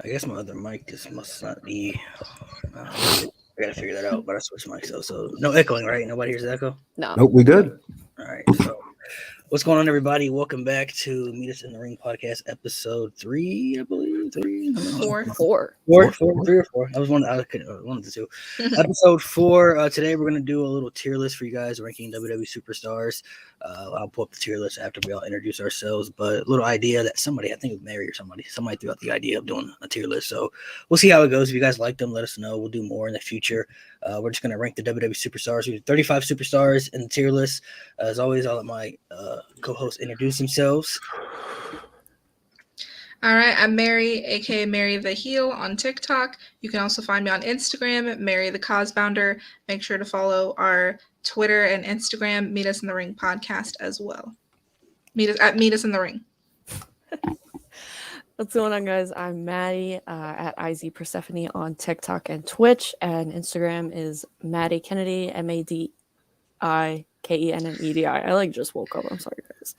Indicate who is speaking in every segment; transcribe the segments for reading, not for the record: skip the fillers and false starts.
Speaker 1: I guess my other mic just must not be. I gotta figure that out. But I switched mics so no echoing, right? Nobody hears the echo.
Speaker 2: No.
Speaker 3: Nope, we good.
Speaker 1: All right. So what's going on, everybody? Welcome back to Meet Us in the Ring podcast, episode 3, I believe. 3, I don't know.
Speaker 2: Four.
Speaker 1: Four, 3 or 4. I was one of the two. Episode 4. Today we're gonna do a little tier list for you guys, ranking WWE superstars. I'll pull up the tier list after we all introduce ourselves. But a little idea that somebody, I think it was Mary or somebody threw out the idea of doing a tier list. So we'll see how it goes. If you guys like them, let us know. We'll do more in the future. We're just gonna rank the WWE superstars. We have 35 superstars in the tier list. As always, I'll let my co-hosts introduce themselves.
Speaker 4: All right, I'm Mary, aka Mary the Heel on TikTok. You can also find me on Instagram, Mary the Cosbounder. Make sure to follow our Twitter and Instagram, Meet Us in the Ring podcast as well. Meet Us in the Ring.
Speaker 2: What's going on, guys? I'm Maddie at IZ Persephone on TikTok and Twitch, and Instagram is Maddie Kennedy, MADIKENNEDI. I just woke up. I'm sorry, guys.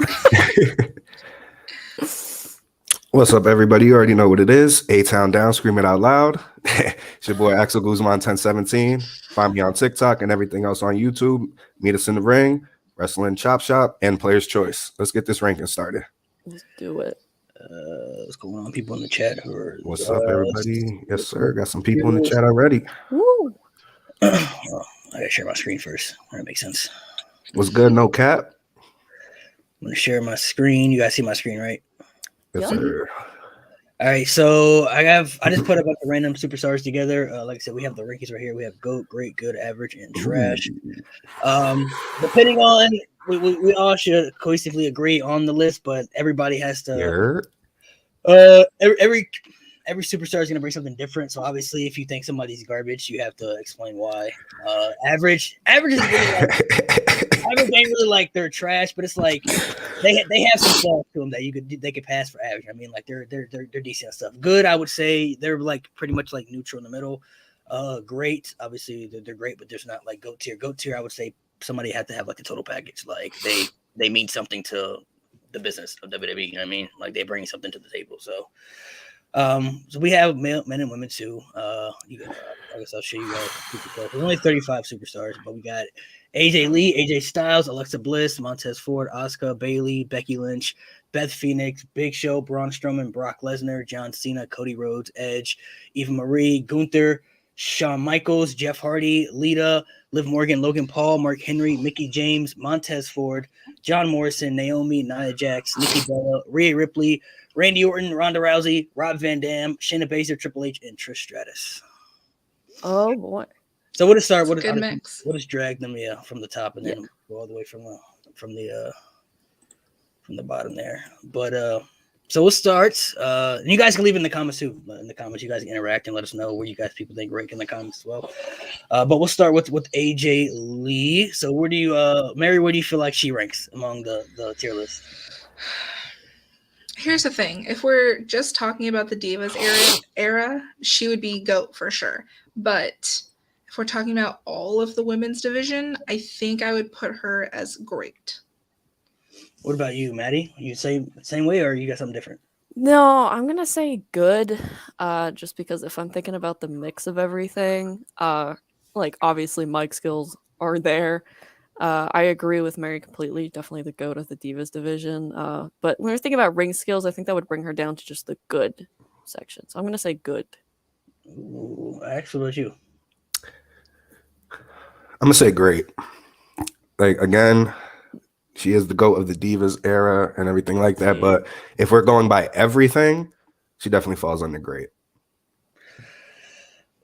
Speaker 3: What's up, everybody? You already know what it is. A-Town Down, Scream It Out Loud. It's your boy Axel Guzman 1017. Find me on TikTok and everything else on YouTube. Meet Us in the Ring, Wrestling Chop Shop, and Player's Choice. Let's get this ranking started.
Speaker 2: Let's do it.
Speaker 1: What's going on, people in the chat?
Speaker 3: What's up, everybody? Yes, sir. Got some people in the chat already.
Speaker 2: Woo!
Speaker 1: I gotta share my screen first. That makes sense.
Speaker 3: What's good? No cap.
Speaker 1: I'm gonna share my screen. You guys see my screen, right?
Speaker 3: Yes,
Speaker 2: Yep.
Speaker 3: sir.
Speaker 1: All right, so I just put a bunch of random superstars together. Like I said, we have the rankings right here. We have GOAT, great, good, average, and trash. Depending on, we all should cohesively agree on the list, but everybody has to. Every superstar is gonna bring something different. So obviously, if you think somebody's garbage, you have to explain why. Average is really average ain't really like they're trash, but it's like they have some flaws to them that they could pass for average. I mean, like they're decent stuff. Good, I would say they're like pretty much like neutral in the middle. Great, obviously they're great, but there's not like GOAT tier. GOAT tier, I would say somebody had to have like the total package. Like they mean something to the business of WWE. You know what I mean? Like they bring something to the table. So we have men and women too. I guess I'll show you guys. There's only 35 superstars, but we got AJ Lee, AJ Styles, Alexa Bliss, Montez Ford, Asuka, Bayley, Becky Lynch, Beth Phoenix, Big Show, Braun Strowman, Brock Lesnar, John Cena, Cody Rhodes, Edge, Eva Marie, Gunther, Shawn Michaels, Jeff Hardy, Lita, Liv Morgan, Logan Paul, Mark Henry, Mickey James, Montez Ford, John Morrison, Naomi, Nia Jax, Nikki Bella, Rhea Ripley, Randy Orton, Ronda Rousey, Rob Van Dam, Shayna Baszler, Triple H, and Trish Stratus.
Speaker 2: Oh boy!
Speaker 1: So what to start?
Speaker 4: Good mix.
Speaker 1: What is drag them? Yeah, from the top and then go all the way from the bottom there. But so we'll start. And you guys can leave in the comments too. In the comments, you guys can interact and let us know where you guys people think rank in the comments as well. But we'll start with AJ Lee. So where do you, Mary? Where do you feel like she ranks among the tier list?
Speaker 4: Here's the thing. If we're just talking about the Divas era, she would be GOAT for sure. But if we're talking about all of the women's division, I think I would put her as great.
Speaker 1: What about you, Maddie? You same way, or you got something different?
Speaker 2: No, I'm gonna say good. Just because if I'm thinking about the mix of everything, like obviously mic skills are there. I agree with Mary completely. Definitely the GOAT of the Divas division. But when we're thinking about ring skills, I think that would bring her down to just the good section. So I'm gonna say good.
Speaker 1: Ooh, actually, what about you?
Speaker 3: I'm going to say great. Like, again, she is the GOAT of the Divas era and everything like that. But if we're going by everything, she definitely falls under great.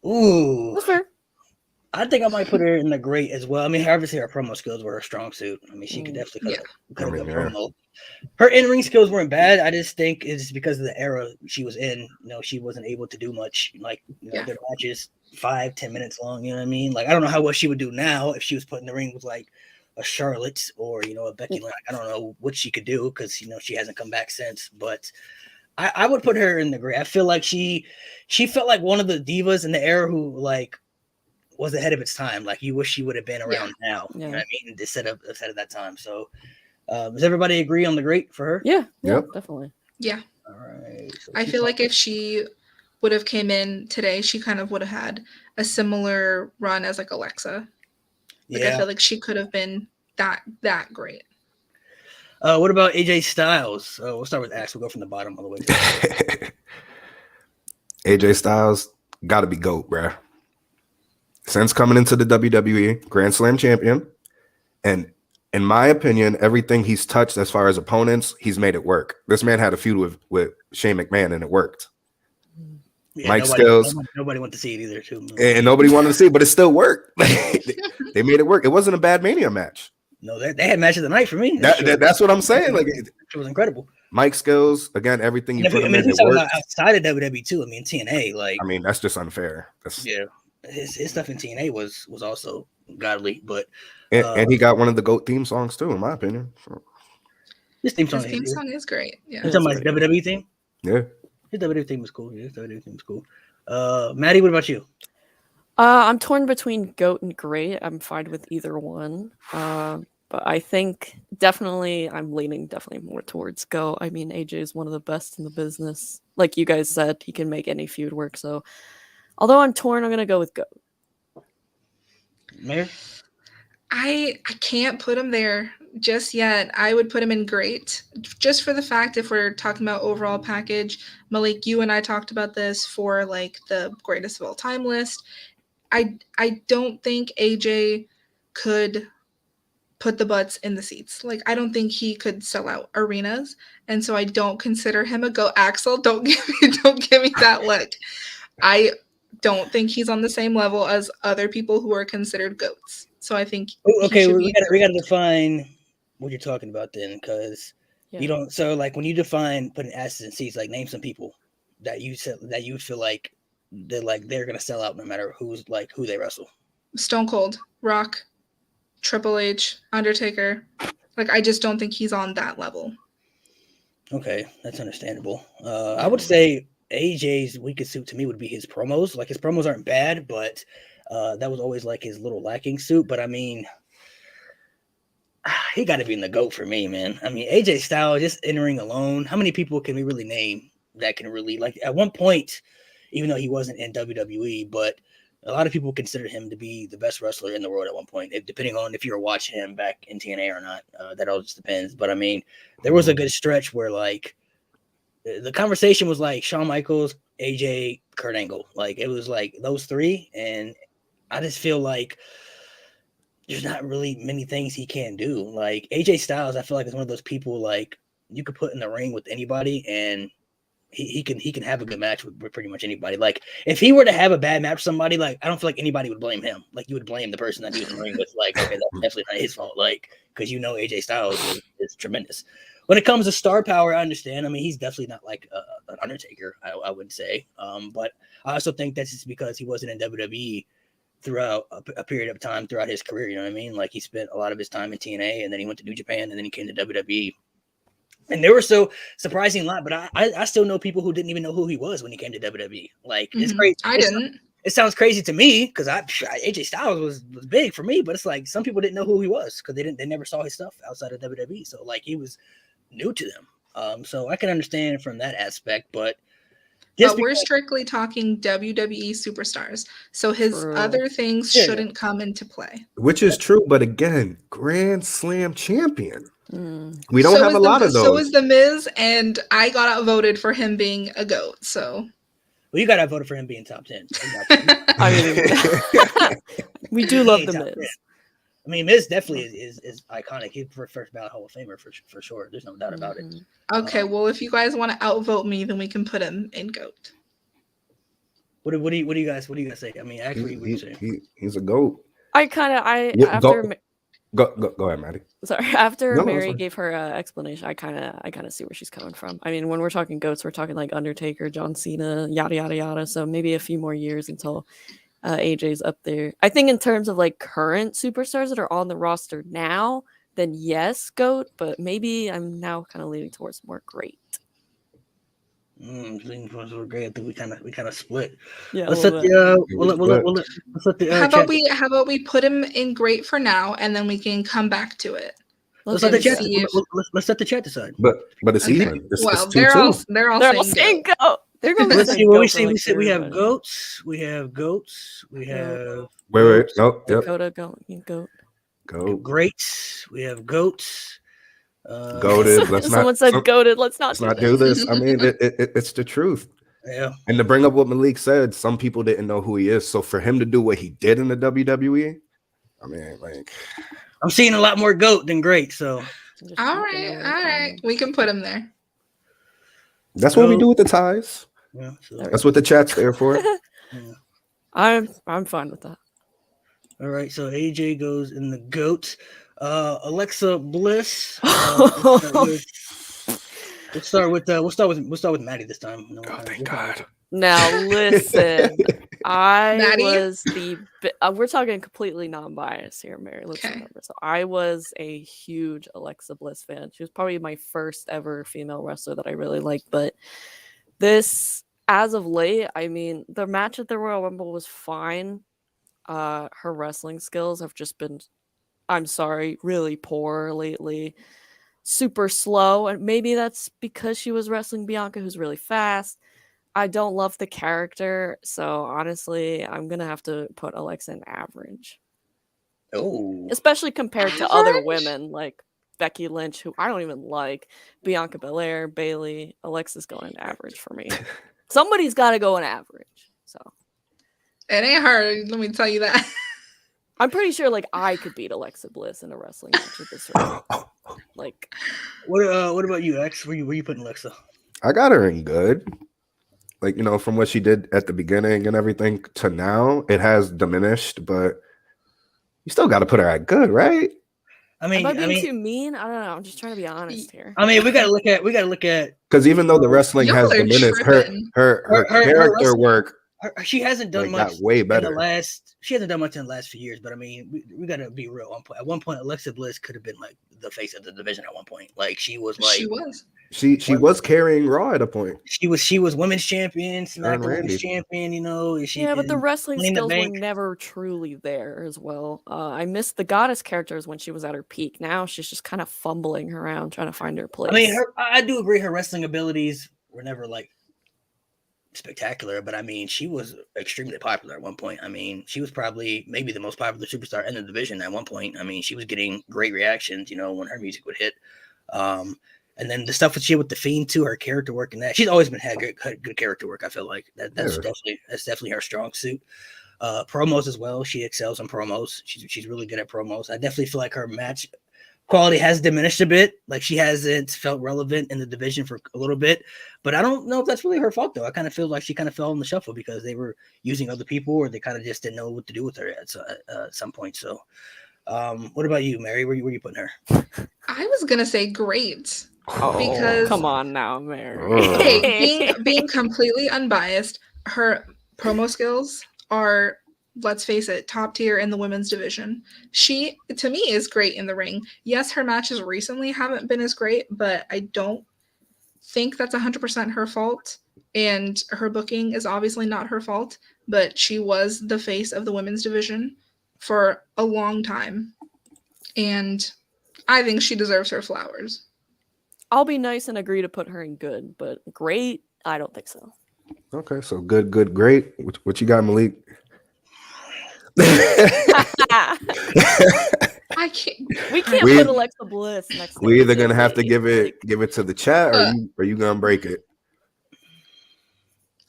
Speaker 1: Ooh.
Speaker 2: That's fair.
Speaker 1: I think I might put her in the great as well. I mean, obviously her promo skills were her strong suit. I mean, she could definitely cut a good promo. Her in-ring skills weren't bad. I just think it's because of the era she was in. You know, she wasn't able to do much. Like, their matches 5-10 minutes long. You know what I mean? Like, I don't know how what she would do now if she was put in the ring with like a Charlotte or a Becky Lynch. I don't know what she could do because she hasn't come back since. But I would put her in the great. I feel like she felt like one of the divas in the era who like was ahead of its time. Like you wish she would have been around now. You know what I mean? Instead of that time. So does everybody agree on the great for her?
Speaker 2: Yeah, definitely.
Speaker 4: Yeah.
Speaker 1: All right. So
Speaker 4: I feel like if she would have came in today, she kind of would have had a similar run as like Alexa. Like I feel like she could have been that great.
Speaker 1: What about AJ Styles? We'll start with Axe. We'll go from the bottom all the way to the top.
Speaker 3: AJ Styles got to be GOAT, bruh. Since coming into the WWE, Grand Slam champion, and in my opinion, everything he's touched as far as opponents, he's made it work. This man had a feud with Shane McMahon, and it worked.
Speaker 1: Yeah,
Speaker 3: Mike Skills.
Speaker 1: Nobody wanted to see it either, too.
Speaker 3: And nobody wanted to see it, but it still worked. They made it work. It wasn't a bad Mania match.
Speaker 1: No, they had match of the night for me.
Speaker 3: That's what I'm saying. Like,
Speaker 1: it was incredible.
Speaker 3: Mike Skills, again, everything you put him in, it
Speaker 1: worked. Outside of WWE too, I mean TNA, like
Speaker 3: that's just unfair.
Speaker 1: His stuff in TNA was also godly, but
Speaker 3: and he got one of the GOAT theme songs too, in my opinion.
Speaker 4: His theme song is great. Yeah,
Speaker 1: you talking about his WWE theme?
Speaker 3: Yeah,
Speaker 1: his WWE theme was cool. His WWE theme was cool. Maddie, what about you?
Speaker 2: I'm torn between GOAT and great. I'm fine with either one. But I think I'm leaning more towards GOAT. I mean, AJ is one of the best in the business. Like you guys said, he can make any feud work. So, although I'm torn, I'm gonna go with GOAT.
Speaker 1: Mayor?
Speaker 4: I can't put him there just yet. I would put him in great, just for the fact if we're talking about overall package. Malik, you and I talked about this for like the greatest of all time list. I don't think AJ could put the butts in the seats. Like, I don't think he could sell out arenas, and so I don't consider him a GOAT. Axel, don't give me that look. I don't think he's on the same level as other people who are considered GOATs. So I think
Speaker 1: we gotta define what you're talking about then, because you don't. So like when you define putting asses in seats, like name some people that you feel like they're gonna sell out no matter who they wrestle.
Speaker 4: Stone Cold, Rock, Triple H, Undertaker. Like, I just don't think he's on that level.
Speaker 1: Okay, that's understandable. I would say AJ's weakest suit to me would be his promos. Like, his promos aren't bad, but that was always like his little lacking suit. But I mean, he got to be in the GOAT for me, man. I mean, AJ Styles just entering alone. How many people can we really name that can really, like, at one point, even though he wasn't in WWE, but a lot of people considered him to be the best wrestler in the world at one point, depending on if you were watching him back in TNA or not. That all just depends. But I mean, there was a good stretch where like the conversation was like Shawn Michaels, AJ, Kurt Angle. Like, it was like those three. And I just feel like there's not really many things he can't do. Like, AJ Styles, I feel like is one of those people like you could put in the ring with anybody and he can have a good match with pretty much anybody. Like, if he were to have a bad match with somebody, like, I don't feel like anybody would blame him. Like, you would blame the person that he was in the ring with. Like, okay, that's definitely not his fault. Like, because AJ Styles is tremendous. When it comes to star power, I understand. I mean, he's definitely not like an Undertaker, I would say. But I also think that's just because he wasn't in WWE throughout a period of time throughout his career. You know what I mean? Like, he spent a lot of his time in TNA, and then he went to New Japan, and then he came to WWE. And there were so surprising a lot, but I still know people who didn't even know who he was when he came to WWE. Like, it's crazy.
Speaker 4: I didn't.
Speaker 1: It sounds crazy to me because AJ Styles was big for me, but it's like some people didn't know who he was because they never saw his stuff outside of WWE. So like he was new to them. So I can understand from that aspect, but
Speaker 4: we're strictly talking WWE superstars. So his other things shouldn't come into play.
Speaker 3: Which is true, but again, Grand Slam champion. We don't have a lot of those.
Speaker 4: So is The Miz, and I got outvoted for him being a GOAT. So,
Speaker 1: well, you got outvoted for him being top 10.
Speaker 2: I mean, we do love The Miz.
Speaker 1: 10. I mean, Miz definitely is iconic. He's the first ballot Hall of Famer for sure. There's no doubt about it.
Speaker 4: Okay, well, if you guys want to outvote me, then we can put him in GOAT.
Speaker 1: What do you guys say? I mean, actually, what do you say?
Speaker 3: He's a GOAT. Go ahead, Maddie.
Speaker 2: Sorry, after Mary gave her explanation, I kind of see where she's coming from. I mean, when we're talking GOATs, we're talking like Undertaker, John Cena, yada yada yada. So maybe a few more years until AJ's up there. I think in terms of like current superstars that are on the roster now, then yes, GOAT. But maybe I'm now kind of leaning towards more great.
Speaker 1: Leaning towards more great. I think we kind of split.
Speaker 2: Yeah.
Speaker 1: Let's let the
Speaker 4: How about we put him in great for now, and then we can come back to it.
Speaker 1: Let's let the chat decide.
Speaker 3: But it's even.
Speaker 4: They're all saying GOAT.
Speaker 2: They're gonna
Speaker 1: Let's
Speaker 2: say
Speaker 1: see what we
Speaker 2: goat for,
Speaker 1: see.
Speaker 2: like,
Speaker 1: We said we have
Speaker 2: everybody.
Speaker 1: goats. We have goats. We
Speaker 2: Yeah.
Speaker 1: have
Speaker 3: Wait.
Speaker 1: goats.
Speaker 3: Nope. Yep.
Speaker 2: Dakota goat.
Speaker 3: Go.
Speaker 1: Greats. We have goats.
Speaker 3: Goated. Let's
Speaker 2: Someone said goated. Let's not
Speaker 3: do this. I mean, it's the truth.
Speaker 1: Yeah.
Speaker 3: And to bring up what Malik said, some people didn't know who he is. So for him to do what he did in the WWE, I mean, like,
Speaker 1: I'm seeing a lot more goat than great. So
Speaker 2: just
Speaker 4: All
Speaker 2: keeping
Speaker 4: right,
Speaker 2: it
Speaker 4: all right.
Speaker 2: on.
Speaker 4: We can put him there.
Speaker 3: that's what we do with the ties.
Speaker 1: yeah, so,
Speaker 3: That's what the chat's there for.
Speaker 1: yeah.
Speaker 2: I'm fine with that.
Speaker 1: All right. So AJ goes in the goat. Alexa Bliss. Let's start with Maddie this time. No,
Speaker 3: Oh, thank God.
Speaker 2: Now listen, I
Speaker 4: Maddie?
Speaker 2: was we're talking completely non-biased here, Mary. Let's
Speaker 4: Okay.
Speaker 2: remember. So I was a huge Alexa Bliss fan. She was probably my first ever female wrestler that I really liked. But this, as of late, I mean, the match at the Royal Rumble was fine. Her wrestling skills have just been, I'm sorry, really poor lately. Super slow, and maybe that's because she was wrestling Bianca, who's really fast. I don't love the character, so honestly, I'm gonna have to put Alexa in average,
Speaker 1: Oh,
Speaker 2: especially compared to other
Speaker 4: Average?
Speaker 2: women like Becky Lynch, who I don't even like, Bianca Belair, Bailey. Alexa's going in average for me. Somebody's got to go in average. So
Speaker 4: It ain't hard. Let me tell you that.
Speaker 2: I'm pretty sure like I could beat Alexa Bliss in a wrestling match at this rate. Like,
Speaker 1: what about you, X? Where you putting Alexa?
Speaker 3: I got her in good. Like, you know, from what she did at the beginning and everything to now, it has diminished, but you still got to put her at good, right?
Speaker 1: I mean,
Speaker 2: am I being too mean? I don't know. I'm just trying to be honest here.
Speaker 1: I mean, we gotta look at
Speaker 3: because even though the wrestling
Speaker 4: Y'all
Speaker 3: has
Speaker 4: are
Speaker 3: diminished,
Speaker 4: tripping.
Speaker 3: her character
Speaker 1: wrestling-
Speaker 3: work
Speaker 1: she hasn't done
Speaker 3: like, got
Speaker 1: much
Speaker 3: way
Speaker 1: in
Speaker 3: better.
Speaker 1: she hasn't done much in the last few years, but I mean, we gotta be real. At one point, Alexa Bliss could have been like the face of the division at one point. Like she was
Speaker 3: She was carrying Raw at a point.
Speaker 1: She was women's champion, SmackDown women's champion, you know.
Speaker 2: But the wrestling skills were
Speaker 1: bank.
Speaker 2: never truly there as well. I missed the goddess characters when she was at her peak. Now she's just kind of fumbling around trying to find her place.
Speaker 1: I mean, I do agree her wrestling abilities were never like spectacular, but I mean, she was extremely popular at one point. I mean, she was probably maybe the most popular superstar in the division at one point. I mean, she was getting great reactions, you know, when her music would hit. And then the stuff with she with the Fiend too, her character work and that she's always had good character work. I feel like that's definitely her strong suit. Promos as well. She excels in promos. She's really good at promos. I definitely feel like her match quality has diminished a bit. Like she hasn't felt relevant in the division for a little bit, but I don't know if that's really her fault though. I kind of feel like she kind of fell in the shuffle because they were using other people or they kind of just didn't know what to do with her at some point. So, what about you, Mary? Where you putting her?
Speaker 4: I was gonna say great.
Speaker 2: Oh,
Speaker 4: because
Speaker 2: come on now, Mary.
Speaker 4: Hey, being completely unbiased, her promo skills are, let's face it, top tier in the women's division. She, to me, is great in the ring. Yes, her matches recently haven't been as great, but I don't think that's 100% her fault. And her booking is obviously not her fault, but she was the face of the women's division for a long time. And I think she deserves her flowers.
Speaker 2: I'll be nice and agree to put her in good, but great, I don't think so.
Speaker 3: Okay, so good, great. What you got, Malik?
Speaker 4: I can't.
Speaker 2: We can't put Alexa Bliss next.
Speaker 3: We either gonna have to give it to the chat, or you gonna break it?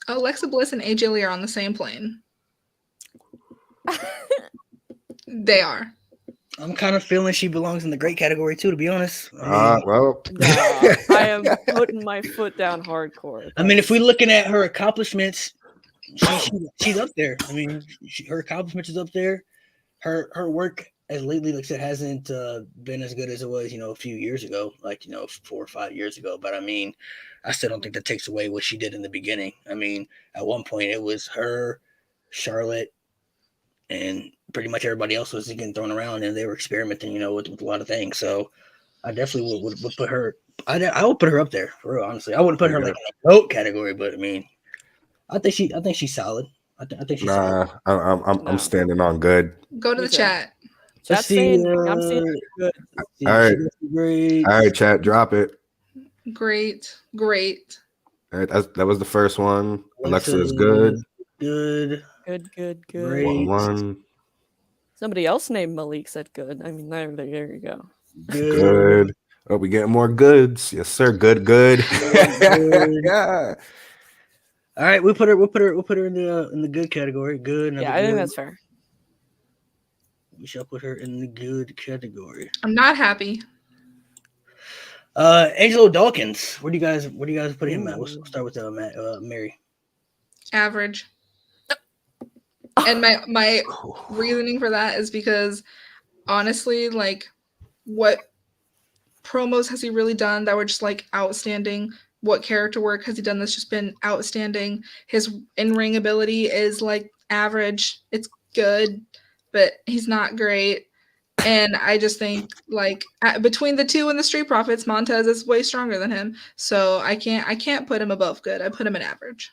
Speaker 4: Alexa Bliss and AJ Lee are on the same plane. They are.
Speaker 1: I'm kind of feeling she belongs in the great category too, to be honest.
Speaker 3: Well,
Speaker 2: no, I am putting my foot down hardcore.
Speaker 1: I mean, if we're looking at her accomplishments, she's up there. I mean, her accomplishments is up there. Her work as lately, like I said, hasn't been as good as it was, you know, a few years ago, like, you know, 4 or 5 years ago. But I mean, I still don't think that takes away what she did in the beginning. I mean, at one point it was her, Charlotte, and pretty much everybody else was getting thrown around, and they were experimenting, you know, with a lot of things. So I definitely would put her. I would put her up there for real. Honestly, I wouldn't put her like in a GOAT category, but I mean, I think she's solid. I think she's solid.
Speaker 3: I'm standing on good.
Speaker 4: Go to the chat.
Speaker 2: Chat's saying I'm saying good.
Speaker 3: All right, chat, drop it.
Speaker 4: Great.
Speaker 3: All right, that was the first one. Alexa is good.
Speaker 1: Good.
Speaker 2: Good.
Speaker 1: Great.
Speaker 3: 1-1.
Speaker 2: Somebody else named Malik said good. I mean, there you go.
Speaker 3: Good. Oh, we getting more goods. Yes, sir. Good.
Speaker 1: Good.
Speaker 3: Yeah.
Speaker 1: All right, we'll put her in the good category. Good.
Speaker 2: Yeah, I think that's fair.
Speaker 1: We shall put her in the good category.
Speaker 4: I'm not happy.
Speaker 1: Angelo Dawkins. Where do you guys put him at? We'll start with Mary.
Speaker 4: Average. And my reasoning for that is because honestly, like, what promos has he really done that were just like outstanding? What character work has he done that's just been outstanding? His in-ring ability is like average. It's good, but he's not great. And I just think like between the two and the Street Profits, Montez is way stronger than him. So I can't put him above good. I put him at average.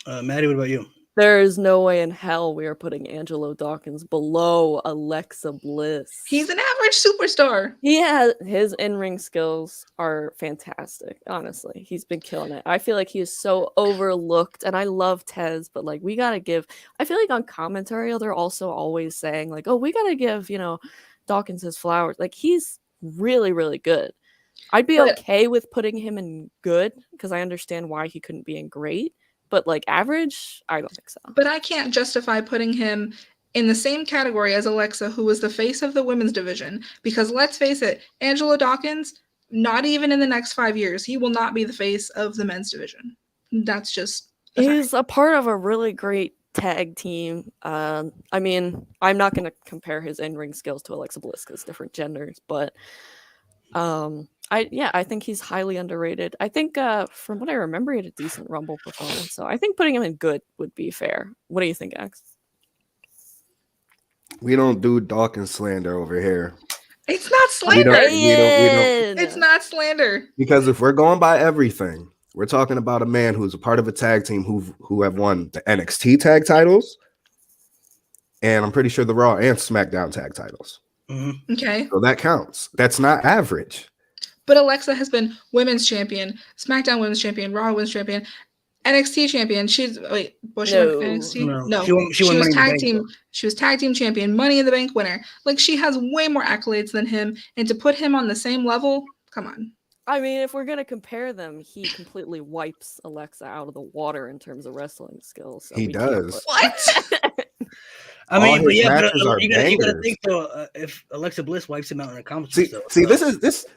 Speaker 1: Maddie, what about you?
Speaker 2: There is no way in hell we are putting Angelo Dawkins below Alexa Bliss.
Speaker 4: He's an average superstar.
Speaker 2: His in-ring skills are fantastic. Honestly, he's been killing it. I feel like he is so overlooked, and I love Tez, but like we gotta give. I feel like on commentary they're also always saying like, "Oh, we gotta give Dawkins his flowers." Like he's really, really good. I'd be okay with putting him in good because I understand why he couldn't be in great. But like average, I don't think so.
Speaker 4: But I can't justify putting him in the same category as Alexa, who was the face of the women's division. Because let's face it, Angelo Dawkins, not even in the next 5 years, he will not be the face of the men's division. That's just
Speaker 2: he's a part of a really great tag team. I mean, I'm not going to compare his in-ring skills to Alexa Bliss because different genders, but I think he's highly underrated. I think from what I remember, he had a decent Rumble performance, so I think putting him in good would be fair. What do you think, X?
Speaker 3: We don't do Dawkins slander over here.
Speaker 4: It's not slander.
Speaker 3: We don't.
Speaker 4: It's not slander.
Speaker 3: Because if we're going by everything, we're talking about a man who's a part of a tag team who have won the NXT tag titles, and I'm pretty sure the Raw and SmackDown tag titles.
Speaker 1: Mm-hmm.
Speaker 4: Okay.
Speaker 3: So that counts. That's not average.
Speaker 4: But Alexa has been women's champion, SmackDown women's champion, Raw women's champion, NXT champion. Was she NXT? No. She was tag team. She was tag team champion, Money in the Bank winner. Like she has way more accolades than him, and to put him on the same level, come on.
Speaker 2: I mean, if we're gonna compare them, he completely wipes Alexa out of the water in terms of wrestling skills. So
Speaker 3: he does.
Speaker 4: What?
Speaker 1: I mean, but you gotta think though. If Alexa Bliss wipes him out in a competition,
Speaker 3: this is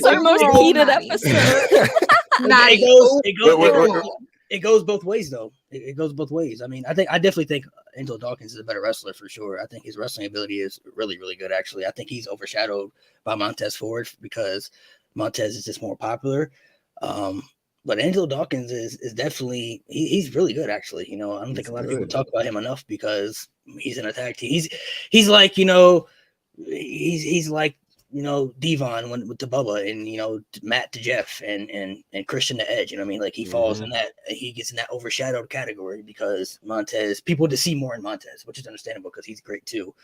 Speaker 2: our most heated episode.
Speaker 1: It goes both ways though. It goes both ways. I mean, I definitely think Angelo Dawkins is a better wrestler for sure. I think his wrestling ability is really, really good. Actually, I think he's overshadowed by Montez Ford because Montez is just more popular. But Angelo Dawkins is definitely he's really good actually. I don't think a lot of people talk about him enough because he's in a tag team. He's like he's like Devon with the Bubba and Matt to Jeff and Christian to Edge. I mean, like he falls in that, he gets in that overshadowed category because Montez, people to see more in Montez, which is understandable because he's great too.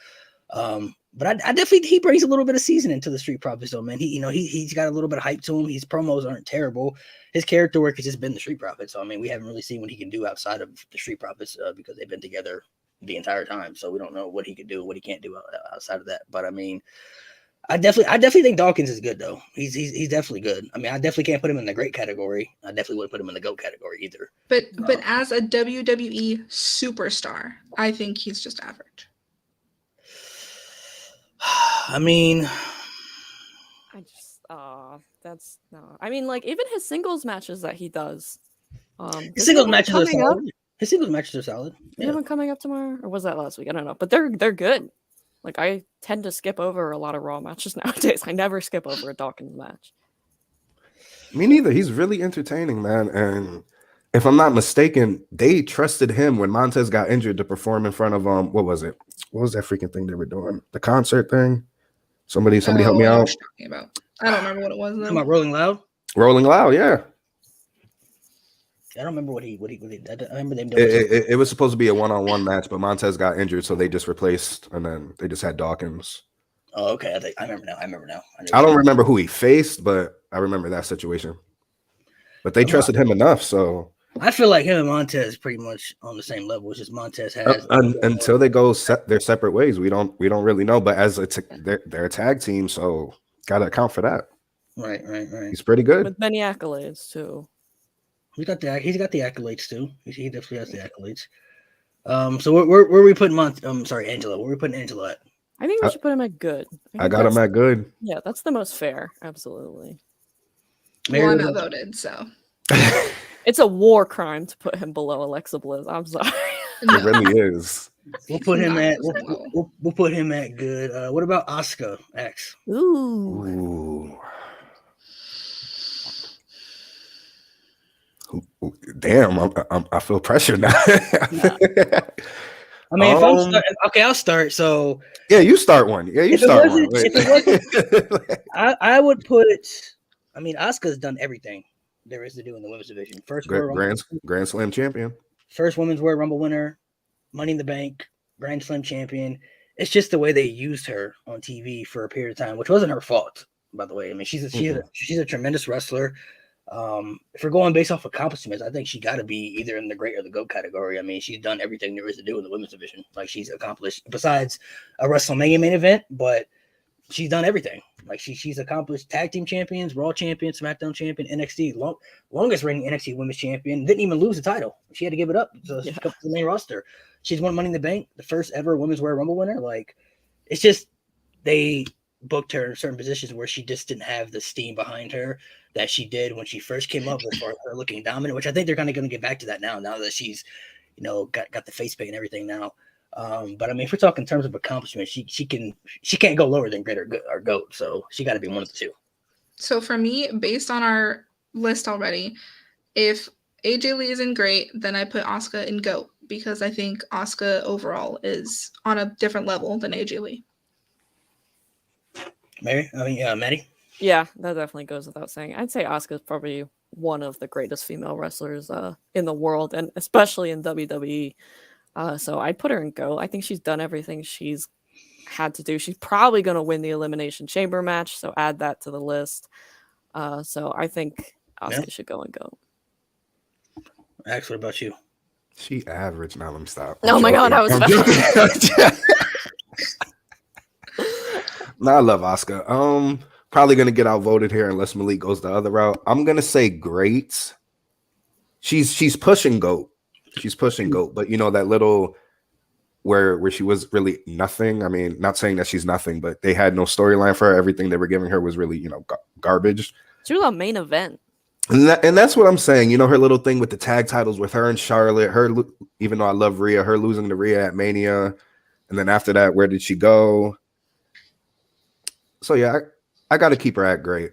Speaker 1: But I definitely he brings a little bit of seasoning to the Street Profits though, man. He's got a little bit of hype to him. His promos aren't terrible. His character work has just been the Street Profits. So I mean, we haven't really seen what he can do outside of the Street Profits because they've been together the entire time. So we don't know what he could do, what he can't do outside of that. But I mean, I definitely think Dawkins is good though. He's definitely good. I mean, I definitely can't put him in the great category. I definitely wouldn't put him in the GOAT category either.
Speaker 4: But as a WWE superstar, I think he's just average.
Speaker 1: I mean,
Speaker 2: that's no. I mean, like even his singles matches that he does.
Speaker 1: His singles matches are solid. His singles matches are solid.
Speaker 2: You have one coming up tomorrow, or was that last week? I don't know, but they're good. Like I tend to skip over a lot of Raw matches nowadays. I never skip over a Dawkins match.
Speaker 3: Me neither. He's really entertaining, man. And if I'm not mistaken, they trusted him when Montez got injured to perform in front of what was it? What was that freaking thing they were doing? The concert thing? Somebody help me out.
Speaker 4: I don't remember what it was though.
Speaker 1: Talking about Rolling Loud?
Speaker 3: Rolling Loud, yeah.
Speaker 1: I don't remember what he I remember them doing
Speaker 3: it was supposed to be a one-on-one match, but Montez got injured, so they just replaced, and then they just had Dawkins.
Speaker 1: Oh, okay. I remember now.
Speaker 3: I don't remember who he faced, but I remember that situation. but they trusted him enough. So
Speaker 1: I feel like him and Montez pretty much on the same level. It's just Montez has
Speaker 3: until they go their separate ways, we don't really know. But as they're a tag team, so gotta account for that.
Speaker 1: Right.
Speaker 3: He's pretty good
Speaker 2: with many accolades too.
Speaker 1: He's got the accolades too. He definitely has the accolades. So where are we putting Angela? Where are we putting Angela at?
Speaker 2: I think we should put him at good.
Speaker 3: I got him at good.
Speaker 2: Yeah, that's the most fair. Absolutely.
Speaker 4: Well, I'm outvoted, so
Speaker 2: it's a war crime to put him below Alexa Bliss. I'm sorry.
Speaker 3: It really is.
Speaker 1: We'll put him at we'll put him at good. What about Asuka X?
Speaker 2: Ooh.
Speaker 3: Damn, I feel pressure now.
Speaker 1: I mean, if I'll start. So
Speaker 3: yeah, you start one. Yeah, you start one.
Speaker 1: I would put. I mean, Asuka's done everything there is to do in the women's division. First
Speaker 3: Grand Slam champion.
Speaker 1: First Women's Royal Rumble winner, Money in the Bank, Grand Slam champion. It's just the way they used her on TV for a period of time, which wasn't her fault, by the way. I mean, she's a tremendous wrestler. If we're going based off accomplishments, I think she got to be either in the great or the GOAT category. I mean, she's done everything there is to do in the women's division. Like, she's accomplished besides a WrestleMania main event, but she's done everything. Like, she's accomplished tag team champions, Raw champion, SmackDown champion, NXT longest reigning NXT women's champion. Didn't even lose the title. She had to give it up. So she comes to the main roster. She's won Money in the Bank, the first ever Women's Royal Rumble winner. Like, it's just they booked her in certain positions where she just didn't have the steam behind her that she did when she first came up, as far as her looking dominant, which I think they're kind of going to get back to that now that she's, got the face paint and everything now. But I mean, if we're talking in terms of accomplishment, she can't go lower than great or GOAT. So she got to be one of the two.
Speaker 4: So for me, based on our list already, if AJ Lee isn't great, then I put Asuka in GOAT because I think Asuka overall is on a different level than AJ Lee.
Speaker 1: Maddie?
Speaker 2: Yeah, that definitely goes without saying. I'd say Asuka is probably one of the greatest female wrestlers in the world, and especially in WWE. So I'd put her in GOAT. I think she's done everything she's had to do. She's probably going to win the Elimination Chamber match, so add that to the list. So I think Asuka should go and GOAT.
Speaker 1: Max, what about you?
Speaker 3: She average. Now let me stop.
Speaker 2: Oh my God, I was
Speaker 3: No, I love Asuka. Probably gonna get outvoted here unless Malik goes the other route. I'm gonna say great. She's pushing GOAT. She's pushing GOAT, but that little where she was really nothing. I mean, not saying that she's nothing, but they had no storyline for her. Everything they were giving her was really, garbage.
Speaker 2: She was a main event.
Speaker 3: And that's what I'm saying. Her little thing with the tag titles with her and Charlotte, even though I love Rhea, her losing to Rhea at Mania. And then after that, where did she go? So yeah, I got to keep her at great.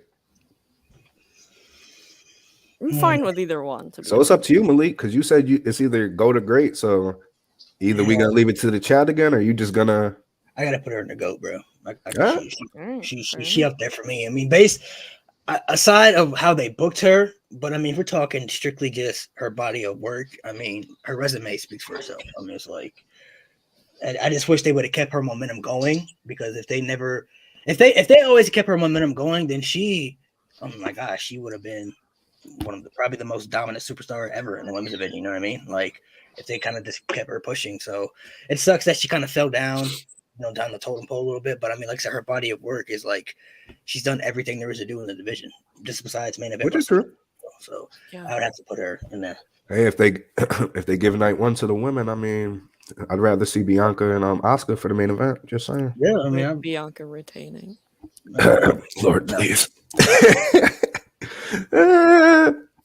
Speaker 2: I'm fine with either one.
Speaker 3: So it's up to you, Malik, because you said it's either go to great. So either we gonna leave it to the chat again, or you just gonna?
Speaker 1: I gotta put her in the GOAT, bro. She up there for me. I mean, aside of how they booked her, but I mean, if we're talking strictly just her body of work, I mean, her resume speaks for itself. I mean, it's like, I just wish they would have kept her momentum going, because if they always kept her momentum going, then oh my gosh, she would have been probably the most dominant superstar ever in the women's division. You know what I mean? Like, if they kind of just kept her pushing. So it sucks that she kind of fell down, down the totem pole a little bit. But I mean, like I said, her body of work is like, she's done everything there is to do in the division, just besides main event.
Speaker 3: Which is true.
Speaker 1: So I would have to put her in there.
Speaker 3: Hey, if they give night one to the women, I mean, I'd rather see Bianca and Asuka for the main event. Just saying.
Speaker 1: Yeah, I mean,
Speaker 2: Bianca retaining.
Speaker 3: Lord, please.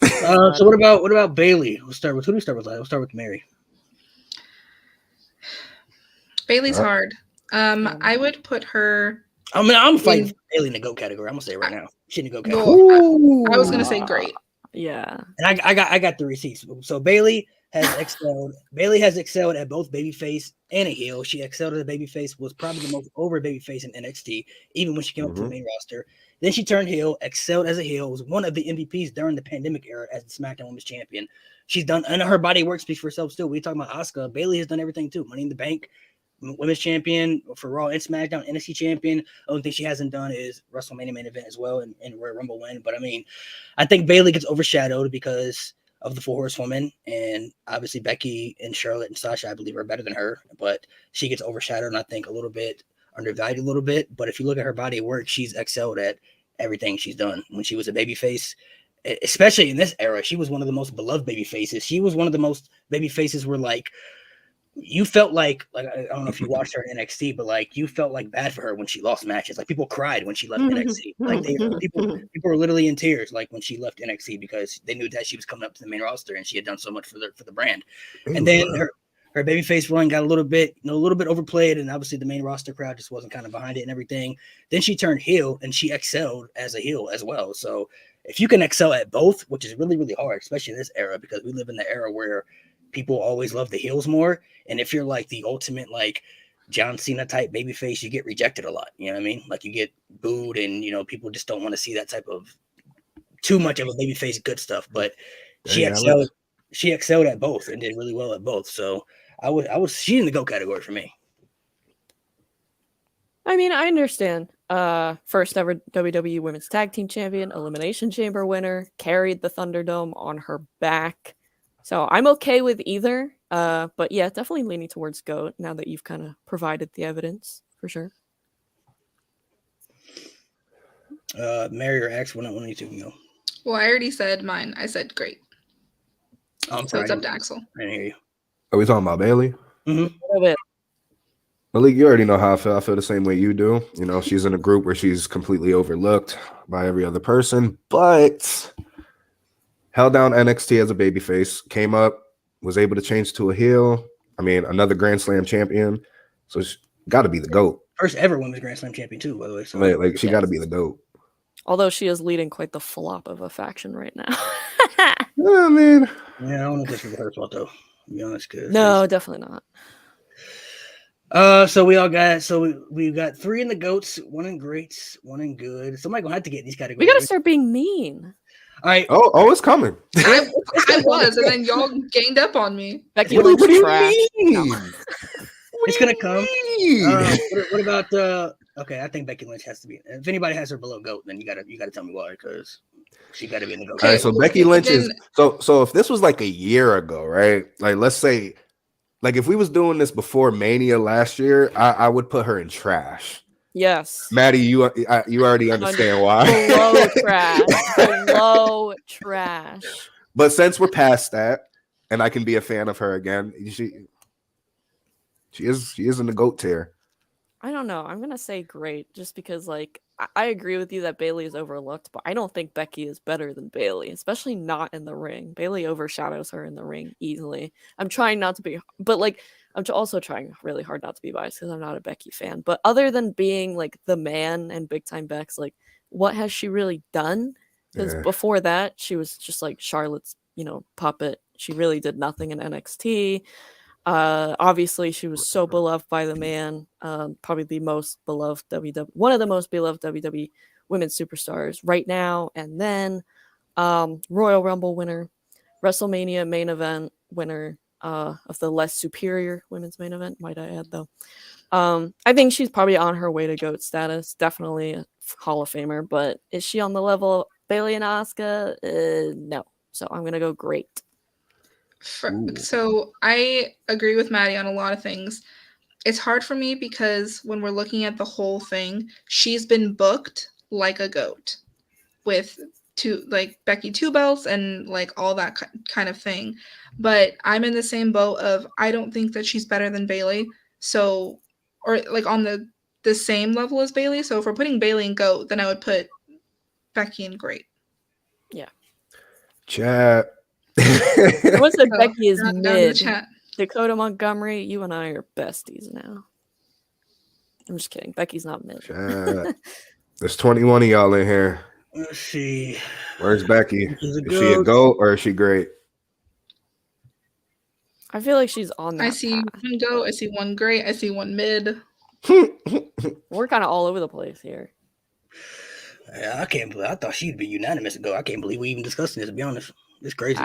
Speaker 1: So what about Bailey? Who do we start with? We'll start with Mary.
Speaker 4: Bailey's hard. I would put her.
Speaker 1: I mean, I'm fighting for Bailey in the GOAT category. I'm gonna say it right now. She in the GOAT category.
Speaker 4: I was gonna say great.
Speaker 2: Yeah.
Speaker 1: And I got the receipts. So Bailey has excelled. Bailey has excelled at both babyface and a heel. She excelled as a babyface, was probably the most over babyface in NXT, even when she came up to the main roster. Then she turned heel, excelled as a heel, was one of the MVPs during the pandemic era as the SmackDown Women's Champion. She's done, and her body work speaks for herself still. We talking about Asuka. Bailey has done everything too. Money in the Bank, women's champion for Raw and SmackDown, NXT champion. The only thing she hasn't done is WrestleMania main event as well and Royal Rumble win. But I mean, I think Bayley gets overshadowed because of the 4 horsewomen, and obviously Becky and Charlotte and Sasha, I believe, are better than her. But she gets overshadowed, and I think a little bit undervalued a little bit. But if you look at her body of work, she's excelled at everything she's done. When she was a babyface, especially in this era, she was one of the most beloved baby faces. She was one of the most baby faces where like you felt like I don't know if you watched her in NXT, but like you felt like bad for her when she lost matches. Like people cried when she left NXT. Like people were literally in tears like when she left NXT because they knew that she was coming up to the main roster and she had done so much for the brand. And then her babyface run got a little bit overplayed, and obviously the main roster crowd just wasn't kind of behind it and everything. Then she turned heel and she excelled as a heel as well. So if you can excel at both, which is really, really hard, especially in this era, because we live in the era where people always love the heels more. And if you're like the ultimate, like John Cena type babyface, you get rejected a lot. You know what I mean? Like you get booed and, you know, people just don't want to see that type of too much of a babyface good stuff. But she excelled at both and did really well at both. So she's in the GOAT category for me.
Speaker 2: I mean, I understand. First ever WWE Women's Tag Team Champion, Elimination Chamber winner, carried the Thunderdome on her back. So I'm okay with either. But yeah, definitely leaning towards GOAT now that you've kind of provided the evidence for sure.
Speaker 1: Mary or X, one of you two can go.
Speaker 4: Well, I already said mine. I said great. So it's up to Axel.
Speaker 1: I didn't hear you.
Speaker 3: Are we talking about Bayley?
Speaker 1: Mm-hmm.
Speaker 3: Malik, you already know how I feel. I feel the same way you do. You know, she's in a group where she's completely overlooked by every other person, but held down NXT as a babyface, came up, was able to change to a heel. I mean, another Grand Slam champion. So she got to be the GOAT.
Speaker 1: First ever women's Grand Slam champion too, by the way. So
Speaker 3: like she got to be the GOAT.
Speaker 2: Although she is leading quite the flop of a faction right now.
Speaker 3: I mean,
Speaker 1: yeah, I don't know if this was her fault though. To be honest,
Speaker 2: no, definitely not.
Speaker 1: So we got 3 in the GOATs, 1 in greats, 1 in good. Somebody gonna have to get these categories.
Speaker 2: We gotta start being mean.
Speaker 1: All right.
Speaker 3: Oh, it's coming.
Speaker 4: I was, and then y'all ganged up on me.
Speaker 2: Becky Lynch trash. No.
Speaker 1: It's gonna come. What about okay, I think Becky Lynch has to be. If anybody has her below GOAT, then you gotta tell me why, because she gotta be in the GOAT.
Speaker 3: All right, so Becky Lynch is so if this was like a year ago, right? Like let's say, like if we was doing this before Mania last year, I would put her in trash.
Speaker 2: Yes,
Speaker 3: Maddie, you already understand why.
Speaker 2: Below trash.
Speaker 3: But since we're past that, and I can be a fan of her again, she is in the GOAT tier.
Speaker 2: I don't know. I'm gonna say great, just because like I agree with you that Bayley is overlooked, but I don't think Becky is better than Bayley, especially not in the ring. Bayley overshadows her in the ring easily. I'm trying not to be, but like I'm also trying really hard not to be biased because I'm not a Becky fan. But other than being like the man and big time Bex, like what has she really done? Because before that, she was just like Charlotte's, puppet. She really did nothing in NXT. Obviously, she was so beloved by the man. Probably the most beloved one of the most beloved WWE women's superstars right now. And then Royal Rumble winner, WrestleMania main event winner of the less superior women's main event, might I add, though. I think she's probably on her way to GOAT status. Definitely a Hall of Famer, but is she on the level of Bayley and Asuka? No. So I'm going to go great.
Speaker 4: So I agree with Maddie on a lot of things. It's hard for me because when we're looking at the whole thing, she's been booked like a GOAT with Becky 2 belts and like all that kind of thing. But I'm in the same boat of I don't think that she's better than Bayley. So, or like on the same level as Bayley. So if we're putting Bayley in GOAT, then I would put Becky in great.
Speaker 2: Yeah.
Speaker 3: Chat.
Speaker 2: Someone said Becky is mid.
Speaker 4: Dakota
Speaker 2: Montgomery, you and I are besties now. I'm just kidding. Becky's not mid.
Speaker 3: There's 21 of y'all in here.
Speaker 1: Let's see.
Speaker 3: Where's Becky? Is she a GOAT or is she great?
Speaker 2: I feel like she's on that
Speaker 4: I see
Speaker 2: path.
Speaker 4: 1 GOAT. I see 1 great. I see 1 mid.
Speaker 2: We're kind of all over the place here.
Speaker 1: I can't believe. I thought she'd be unanimous to go. I can't believe we even discussing this, to be honest. It's crazy.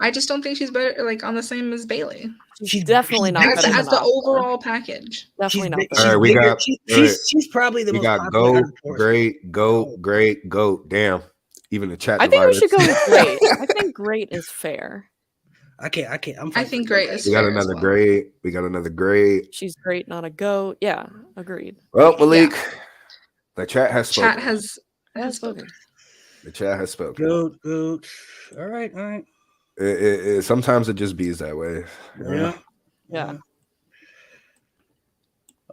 Speaker 4: I just don't think she's better, like on the same as Bailey.
Speaker 2: She's definitely not better
Speaker 4: As
Speaker 2: than
Speaker 4: the
Speaker 2: Asuka.
Speaker 4: overall package.
Speaker 2: Definitely not
Speaker 1: She's
Speaker 2: better.
Speaker 3: All right, we
Speaker 1: bigger.
Speaker 3: got-
Speaker 1: She's probably the
Speaker 3: We
Speaker 1: most
Speaker 3: got
Speaker 1: popular out
Speaker 3: GOAT,
Speaker 1: of the four.
Speaker 3: great, GOAT, great, GOAT. Damn. Even the chat.
Speaker 2: I think we should go
Speaker 3: divided.
Speaker 2: with great. I think great is fair.
Speaker 1: I can't.
Speaker 4: I think great is
Speaker 3: We got
Speaker 4: fair
Speaker 3: another
Speaker 4: as well.
Speaker 3: great. We got another great.
Speaker 2: She's great, not a goat. Yeah, agreed.
Speaker 3: Well, Malik, the chat has spoken.
Speaker 4: Chat has spoken.
Speaker 3: The chat has spoken.
Speaker 1: Goat. All right.
Speaker 3: Sometimes it just bees that way.
Speaker 2: Yeah.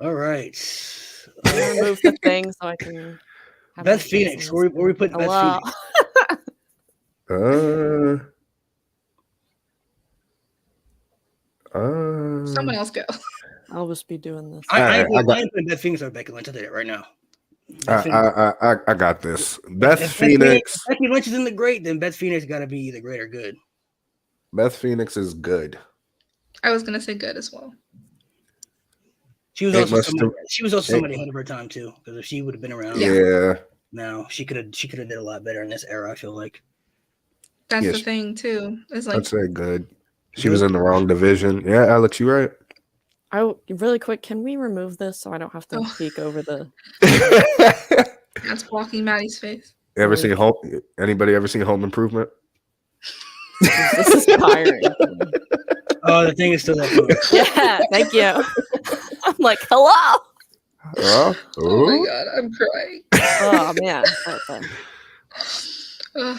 Speaker 1: All right.
Speaker 2: I'm gonna remove the thing so I can. have
Speaker 1: Beth
Speaker 2: my face
Speaker 1: Phoenix.
Speaker 2: in
Speaker 1: Where
Speaker 2: this.
Speaker 1: we putting Beth
Speaker 2: Hello.
Speaker 1: Phoenix?
Speaker 4: Someone else go.
Speaker 2: I'll just be doing this.
Speaker 1: I ain't putting Beth Phoenix or Becky Lynch. I'll tell you that right now.
Speaker 3: I got this. Beth Phoenix.
Speaker 1: Becky Lynch is in the great, then Beth Phoenix got to be either great or good.
Speaker 3: Beth Phoenix is good.
Speaker 4: I was gonna say good as well.
Speaker 1: She was also somebody ahead of her time too, because if she would have been around, now she could have did a lot better in this era. I feel like
Speaker 4: that's the thing too. It's like
Speaker 3: I'd say good. She was in the wrong division. Yeah, Alex, you right.
Speaker 2: Really quick, can we remove this so I don't have to peek over the?
Speaker 4: That's blocking Maddie's face.
Speaker 3: Anybody ever seen Home Improvement?
Speaker 2: This is tiring.
Speaker 1: Oh, the thing is still up.
Speaker 2: Yeah, thank you. I'm like, hello.
Speaker 3: Oh
Speaker 4: my god, I'm crying.
Speaker 2: Oh man. Okay.
Speaker 1: All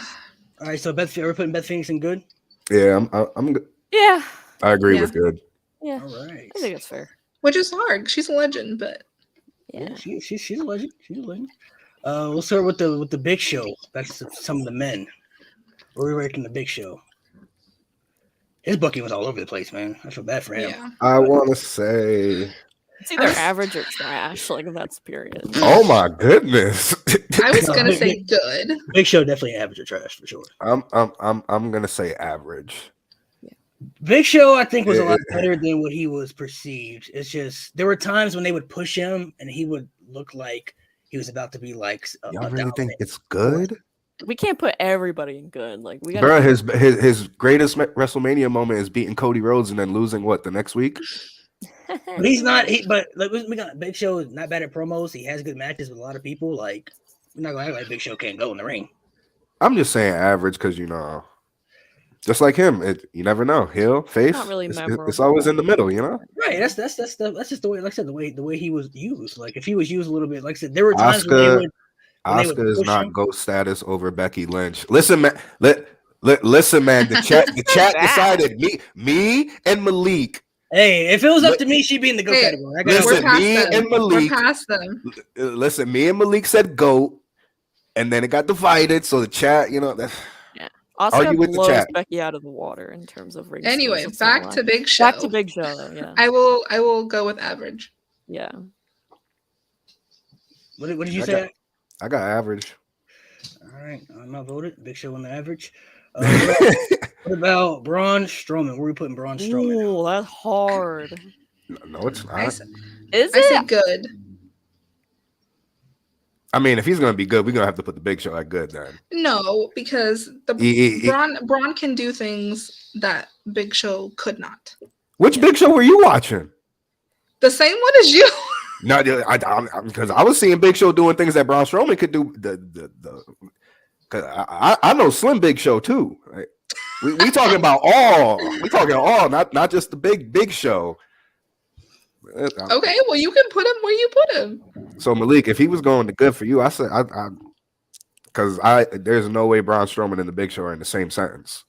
Speaker 1: right, so we're putting Beth Phoenix in good.
Speaker 3: Yeah, I'm good.
Speaker 2: Yeah.
Speaker 3: I agree with good.
Speaker 2: Yeah.
Speaker 1: All right.
Speaker 2: I think it's fair.
Speaker 4: Which is hard. She's a legend, but
Speaker 2: yeah,
Speaker 1: she's a legend. She's a legend. We'll start with the Big Show. Back to some of the men. Where we ranking the Big Show. His booking was all over the place, man. I feel bad for him.
Speaker 4: Yeah.
Speaker 3: I want to say
Speaker 2: it's either average or trash. Like that's period.
Speaker 3: Oh my goodness.
Speaker 4: I was gonna say good.
Speaker 1: Big Show definitely average or trash for sure.
Speaker 3: I'm gonna say average.
Speaker 1: Big Show, I think, was a lot better than what he was perceived. It's just there were times when they would push him and he would look like he was about to be like.
Speaker 3: Y'all really think it's good?
Speaker 2: We can't put everybody in good. Like we got.
Speaker 3: Bro, his greatest WrestleMania moment is beating Cody Rhodes and then losing the next week.
Speaker 1: But he's not. But like we got Big Show is not bad at promos. He has good matches with a lot of people. Like we're not gonna act like Big Show can't go in the ring.
Speaker 3: I'm just saying average because just like him, you never know. Heel, face,
Speaker 2: not really
Speaker 3: it's always in the middle,
Speaker 1: Right. That's just the way. Like I said, the way he was used. Like if he was used a little bit, like I said, there were times when
Speaker 3: Asuka is not GOAT status over Becky Lynch. Listen, man. Listen, man. The chat decided me and Malik.
Speaker 1: Hey, if it was up to me, she'd be in the GOAT category.
Speaker 3: Listen, and Malik.
Speaker 4: We're past them.
Speaker 3: Listen, me and Malik said GOAT, and then it got divided. So the chat,
Speaker 2: Asuka blows Becky out of the water in terms of ring.
Speaker 4: Anyway, back to Big Show.
Speaker 2: Back to Big Show, though, yeah.
Speaker 4: I will go with average.
Speaker 2: Yeah.
Speaker 1: What did you say?
Speaker 3: I got average.
Speaker 1: All right, I'm not voted. Big Show on the average. What about Braun Strowman? Where are we putting Braun Strowman?
Speaker 2: Ooh, that's hard.
Speaker 3: No, it's not.
Speaker 2: I
Speaker 4: said good.
Speaker 3: I mean, if he's gonna be good, we're gonna have to put the Big Show at good then.
Speaker 4: No, because Braun can do things that Big Show could not.
Speaker 3: Which Big Show were you watching?
Speaker 4: The same one as you.
Speaker 3: No, because I was seeing Big Show doing things that Braun Strowman could do. Because I know Slim Big Show too. Right? We talking about all. We talking all, not just the Big Show.
Speaker 4: Okay, well you can put him where you put him.
Speaker 3: So Malik, if he was going to good for you, I said because there's no way Braun Strowman and the Big Show are in the same sentence.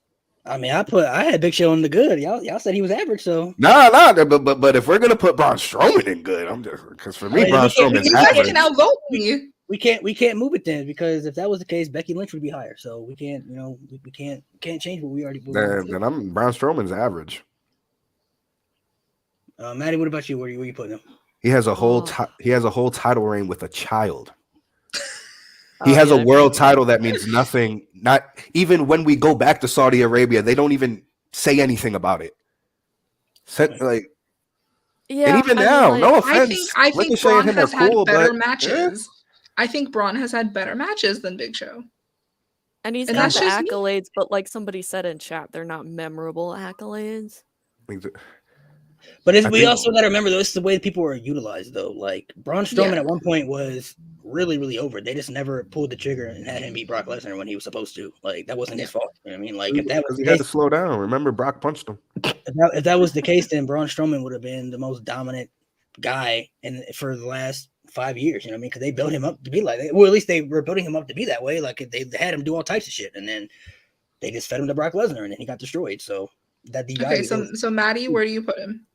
Speaker 1: I mean, I had Big Show in the good. Y'all said he was average, so
Speaker 3: but if we're gonna put Braun Strowman in good, I'm just because for me, Braun Strowman's average.
Speaker 4: You guys can outvote me.
Speaker 1: We can't move it then because if that was the case, Becky Lynch would be higher. So we can't, we can't change what we already.
Speaker 3: Then I'm Braun Strowman's average.
Speaker 1: Maddie, what about you? Where you putting him?
Speaker 3: He has a whole title reign with a child. He has a world title that means nothing. Not even when we go back to Saudi Arabia, they don't even say anything about it. And even now, no offense.
Speaker 4: I think Braun has had better matches. I think Braun has had better matches than Big Show.
Speaker 2: And he's
Speaker 4: And
Speaker 2: got
Speaker 4: that's
Speaker 2: the
Speaker 4: just me.
Speaker 2: accolades, but like somebody said in chat, they're not memorable accolades.
Speaker 1: But
Speaker 3: I
Speaker 1: we
Speaker 3: think-
Speaker 1: also got to remember this is the way people are utilized, though. Like Braun Strowman
Speaker 4: Yeah.
Speaker 1: at one point was really, really over. They just never pulled the trigger and had him beat Brock Lesnar when he was supposed to. Like that wasn't his fault. You know what I mean? Like if that was
Speaker 3: Because
Speaker 1: the
Speaker 3: he had to
Speaker 1: case,
Speaker 3: slow down. Remember, Brock punched him.
Speaker 1: if that was the case, then Braun Strowman would have been the most dominant guy for the last 5 years. You know what I mean? Because they built him up to be like that. Well, at least they were building him up to be that way. Like they had him do all types of shit, and then they just fed him to Brock Lesnar, and then he got destroyed. So that devalued.
Speaker 4: Okay, so Maddie, where do you put him?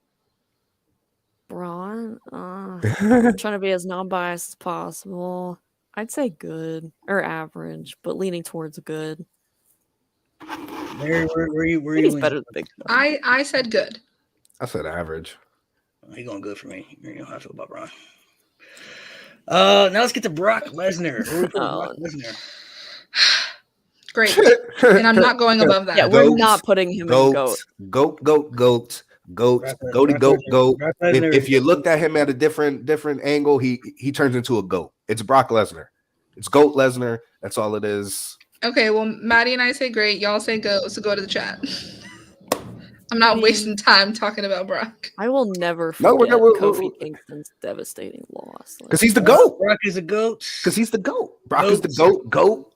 Speaker 2: Braun, I'm trying to be as non-biased as possible. I'd say good or average, but leaning towards good.
Speaker 1: Where you?
Speaker 2: I think he's better than Big Show.
Speaker 4: I said good.
Speaker 3: I said average.
Speaker 1: He's going good for me. You know how I feel about Braun. Now let's get to Brock Lesnar. Where we put Brock Lesnar?
Speaker 4: Great. And I'm not going above that.
Speaker 2: Yeah, we're
Speaker 3: Goats,
Speaker 2: not putting him in goat.
Speaker 3: Goat.
Speaker 1: Brock
Speaker 3: Goat.
Speaker 1: Lesnar.
Speaker 3: If you looked at him at a different angle, he turns into a goat. It's Brock Lesnar. It's Goat Lesnar. That's all it is.
Speaker 4: Okay, well, Maddie and I say great. Y'all say go. So go to the chat. I'm not wasting time talking about Brock.
Speaker 2: I will never
Speaker 3: No,
Speaker 2: forget
Speaker 3: we're-
Speaker 2: Kofi Kingston's devastating loss.
Speaker 3: Because he's the GOAT.
Speaker 1: Brock is a goat.
Speaker 3: Because he's the GOAT. Brock is the GOAT.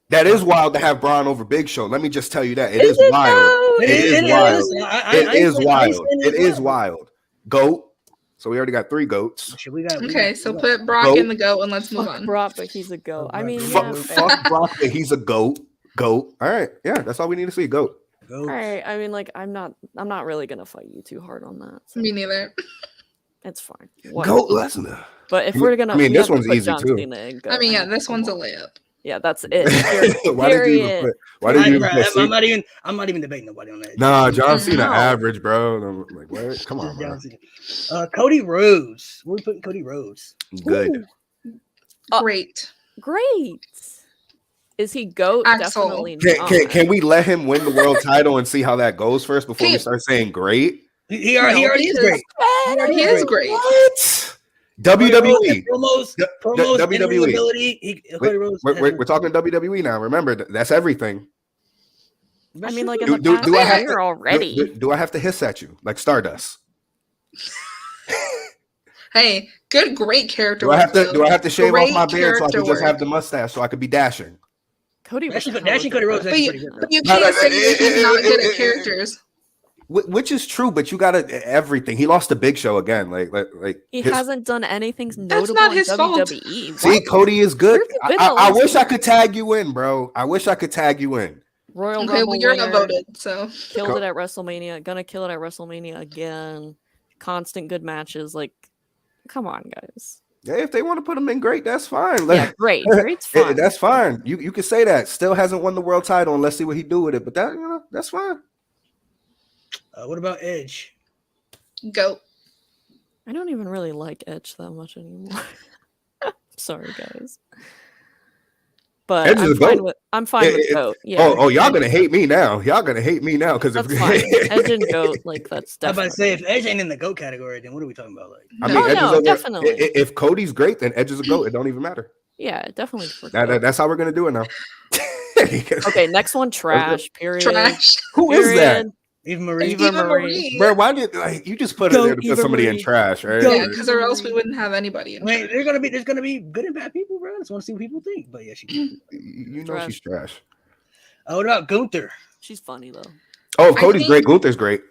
Speaker 3: That is wild to have Braun over Big Show. Let me just tell you that. It is wild. It is wild. It is wild. GOAT. So we already got 3 goats.
Speaker 4: Okay, so put Brock in the goat and let's move
Speaker 2: Fuck
Speaker 4: on.
Speaker 2: Brock, but he's a goat. I mean,
Speaker 3: Fuck Brock, but he's a GOAT. All right. Yeah, that's all we need to see. GOAT.
Speaker 2: All right. I mean, like, I'm not really gonna fight you too hard on that. So
Speaker 4: Me neither.
Speaker 2: it's fine.
Speaker 3: GOAT Lesnar.
Speaker 2: But if we're gonna,
Speaker 3: this
Speaker 2: we have to
Speaker 3: one's
Speaker 2: put
Speaker 3: easy
Speaker 2: John
Speaker 3: too.
Speaker 2: Cena in goat.
Speaker 4: I mean, yeah,
Speaker 2: mean,
Speaker 4: this
Speaker 2: come
Speaker 4: one's a
Speaker 2: on.
Speaker 4: layup.
Speaker 2: Yeah, that's it.
Speaker 3: Why did you even
Speaker 1: I'm not even debating nobody on that.
Speaker 3: Nah, John Cena
Speaker 2: No.
Speaker 3: average, bro. And I'm like, what? Come on, bro.
Speaker 1: Cody Rhodes. Where we putting Cody Rhodes?
Speaker 3: Good.
Speaker 4: Great.
Speaker 2: Great. Is he GOAT?
Speaker 4: Axel.
Speaker 2: Definitely not.
Speaker 3: Can we let him win the world title and see how that goes first before we start saying great?
Speaker 1: He already is great.
Speaker 4: He is great.
Speaker 3: What? WWE.
Speaker 1: Promos,
Speaker 3: WWE.
Speaker 1: ability. Cody Rhodes.
Speaker 3: We're talking WWE now. Remember, that's everything.
Speaker 2: I mean, like in the
Speaker 3: Do
Speaker 2: past
Speaker 3: I have
Speaker 2: year
Speaker 3: to,
Speaker 2: already.
Speaker 3: do I have to hiss at you like Stardust?
Speaker 4: Hey, great character.
Speaker 3: Do I have to shave off my beard so I can
Speaker 4: character
Speaker 3: just have
Speaker 4: work.
Speaker 3: the mustache so I could be dashing?
Speaker 2: Cody was
Speaker 1: Dashing Cody Rhodes is
Speaker 4: But
Speaker 1: actually
Speaker 4: you,
Speaker 1: pretty good.
Speaker 4: but you can't say he's not good at characters.
Speaker 3: Which is true, but you got everything. He lost to Big Show again. Like
Speaker 2: He
Speaker 3: his-
Speaker 2: hasn't done anything notable
Speaker 4: not
Speaker 2: in
Speaker 4: his fault.
Speaker 2: WWE.
Speaker 3: See,
Speaker 2: What?
Speaker 3: Cody is good.
Speaker 2: Where have you been
Speaker 3: I
Speaker 2: the last
Speaker 3: wish I
Speaker 2: week?
Speaker 3: could tag you in, bro. I wish I could tag you in.
Speaker 2: Royal
Speaker 4: Okay,
Speaker 2: Rumble
Speaker 4: well, you're
Speaker 2: winner,
Speaker 4: outvoted, so.
Speaker 2: killed it at WrestleMania. Gonna kill it at WrestleMania again. Constant good matches. Like, come on, guys.
Speaker 3: Yeah, if they want to put him in great, that's fine.
Speaker 2: Yeah, great. Great's fine.
Speaker 3: That's fine. You can say that. Still hasn't won the world title, and let's see what he do with it. But that's fine.
Speaker 1: What about Edge?
Speaker 4: Goat.
Speaker 2: I don't even really like Edge that much anymore. Sorry, guys. But
Speaker 3: Edge is a goat.
Speaker 2: I'm fine with GOAT. Yeah.
Speaker 3: Oh, y'all gonna hate me now. Y'all gonna hate me now because
Speaker 2: That's fine. Edge and GOAT, like that's
Speaker 1: I'm about
Speaker 2: definitely.
Speaker 1: to say if Edge ain't in the GOAT category, then what are we talking about? Like,
Speaker 3: I mean,
Speaker 2: Oh,
Speaker 3: Edge
Speaker 2: no,
Speaker 3: is over,
Speaker 2: definitely.
Speaker 3: If Cody's great, then Edge is a goat. It don't even matter.
Speaker 2: Yeah, definitely. For GOAT.
Speaker 3: That's how we're gonna do it now.
Speaker 2: Okay, next one, trash. Period.
Speaker 4: Trash.
Speaker 3: Who is that?
Speaker 2: Period.
Speaker 1: Eva Marie.
Speaker 2: Eva Marie.
Speaker 3: Bro, why did you just put it
Speaker 1: Go,
Speaker 3: there to put
Speaker 1: Eva
Speaker 3: somebody in
Speaker 1: Marie.
Speaker 3: trash, right?
Speaker 4: Yeah, because or else we wouldn't have anybody in
Speaker 1: Wait,
Speaker 4: charge.
Speaker 1: there's gonna be good and bad people, bro. I just want to see what people think. But yeah,
Speaker 3: You know she's trash.
Speaker 1: What about Gunther?
Speaker 2: She's funny though.
Speaker 3: Oh, if Cody's great. Gunther's great.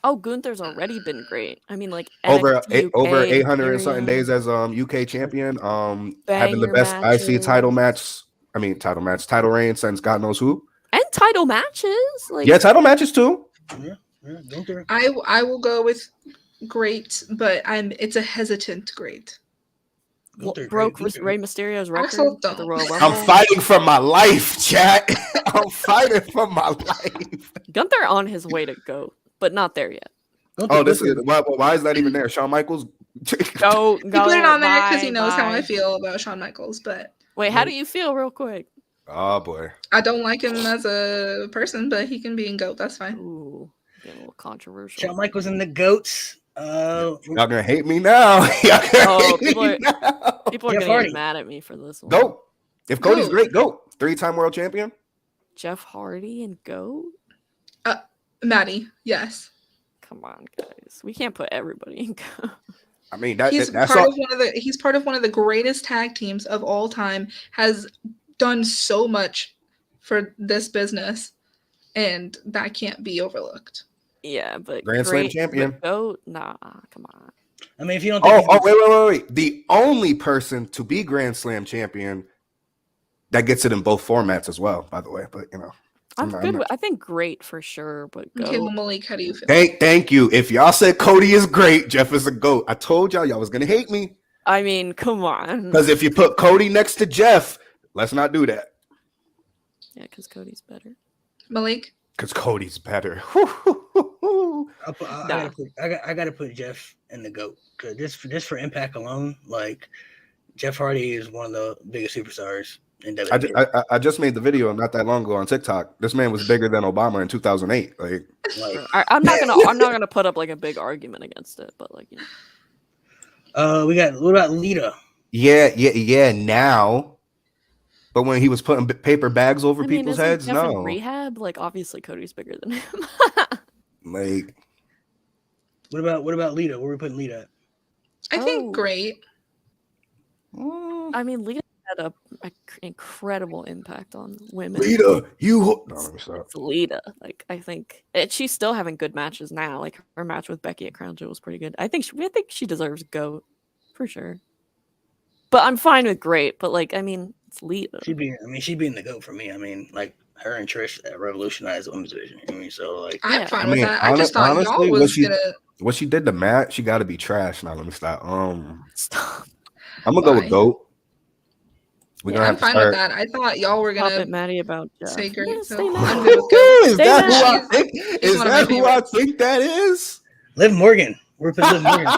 Speaker 2: Oh, Gunther's already been great. I mean, like
Speaker 3: Over
Speaker 2: NXT UK,
Speaker 3: 800 and something
Speaker 2: period.
Speaker 3: days as UK champion. Having the
Speaker 2: Banger
Speaker 3: best IC title
Speaker 2: matches.
Speaker 3: title reign since God knows who.
Speaker 2: And title matches. Like
Speaker 3: Yeah, title matches too.
Speaker 1: Yeah, Gunther.
Speaker 4: I will go with great, but it's a hesitant great.
Speaker 1: Gunther,
Speaker 2: broke
Speaker 1: Gunther.
Speaker 2: Rey Mysterio's record
Speaker 4: Axel,
Speaker 2: at the
Speaker 4: don't.
Speaker 2: Royal Rumble.
Speaker 3: I'm fighting for my life, chat. I'm fighting for my life.
Speaker 2: Gunther on his way to go, but not there yet.
Speaker 1: Gunther,
Speaker 3: Oh, this is
Speaker 1: Gunther.
Speaker 3: why is that even there? Shawn Michaels.
Speaker 2: Go,
Speaker 4: He put it on there because he
Speaker 2: bye,
Speaker 4: knows how
Speaker 2: bye.
Speaker 4: I feel about Shawn Michaels, but
Speaker 2: Wait, how do you feel, real quick?
Speaker 3: Oh boy.
Speaker 4: I don't like him as a person, but he can be in GOAT. That's fine.
Speaker 2: Ooh, getting a little controversial.
Speaker 1: Shawn Michaels and the Goats.
Speaker 3: Y'all gonna hate me now. Y'all gonna
Speaker 2: Oh,
Speaker 3: hate me now.
Speaker 2: People are
Speaker 1: Jeff
Speaker 2: gonna
Speaker 1: Hardy.
Speaker 2: get mad at me for this one.
Speaker 3: Go. If Cody's
Speaker 4: Goat.
Speaker 3: great, GOAT. 3-time world champion.
Speaker 2: Jeff Hardy and GOAT?
Speaker 4: Maddie, yes.
Speaker 2: Come on, guys. We can't put everybody in GOAT.
Speaker 3: I mean,
Speaker 4: He's
Speaker 3: that's
Speaker 4: part
Speaker 3: all.
Speaker 4: of one of the greatest tag teams of all time. Has done so much for this business, and that can't be overlooked.
Speaker 2: Yeah, but
Speaker 3: Grand Slam
Speaker 2: great,
Speaker 3: champion.
Speaker 2: but GOAT? Nah, come on.
Speaker 1: I mean, if you don't think
Speaker 3: Wait. The only person to be Grand Slam champion that gets it in both formats as well, by the way. But
Speaker 2: I'm good. I think great for sure, but GOAT.
Speaker 4: Okay, well, Malik, how do you feel?
Speaker 3: Thank you. If y'all said Cody is great, Jeff is a GOAT. I told y'all was gonna hate me.
Speaker 2: I mean, come on.
Speaker 3: Because if you put Cody next to Jeff, let's not do that.
Speaker 2: Yeah, because Cody's better.
Speaker 4: Malik?
Speaker 3: Because Cody's better.
Speaker 1: I gotta put Jeff in the GOAT. Cause just for Impact alone, like Jeff Hardy is one of the biggest superstars in WWE.
Speaker 3: I just made the video not that long ago on TikTok. This man was bigger than Obama in 2008.
Speaker 2: I'm not gonna put up like a big argument against it, but like
Speaker 1: what about Lita?
Speaker 3: Yeah. Now, but when he was putting paper bags over people's heads,
Speaker 2: Jeff
Speaker 3: no.
Speaker 2: in rehab, like obviously Cody's bigger than him.
Speaker 3: Like,
Speaker 1: what about Lita? Where are we putting Lita at?
Speaker 4: I think great.
Speaker 2: I mean, Lita had a incredible impact on women.
Speaker 3: Lita, no, let me stop.
Speaker 2: It's Lita. Like, I think she's still having good matches now. Like her match with Becky at Crown Jewel was pretty good. I think she deserves GOAT for sure. But I'm fine with great. But like, I mean, it's Lita.
Speaker 1: She'd be in the GOAT for me. I mean, like her and Trish revolutionized the women's division. I mean, so like
Speaker 4: I'm fine with that. I just thought
Speaker 3: honestly,
Speaker 4: y'all was gonna.
Speaker 3: What she did to Matt, she got to be trash. Now let me stop.
Speaker 2: Stop.
Speaker 3: I'm gonna go with GOAT.
Speaker 4: I'm fine with that. I thought y'all were gonna
Speaker 2: at Maddie about Jeff.
Speaker 4: say great.
Speaker 2: Yeah,
Speaker 4: So I'm good with GOAT.
Speaker 3: Is that who I think? Is that who I think that is?
Speaker 1: Liv Morgan. We're putting Liv Morgan.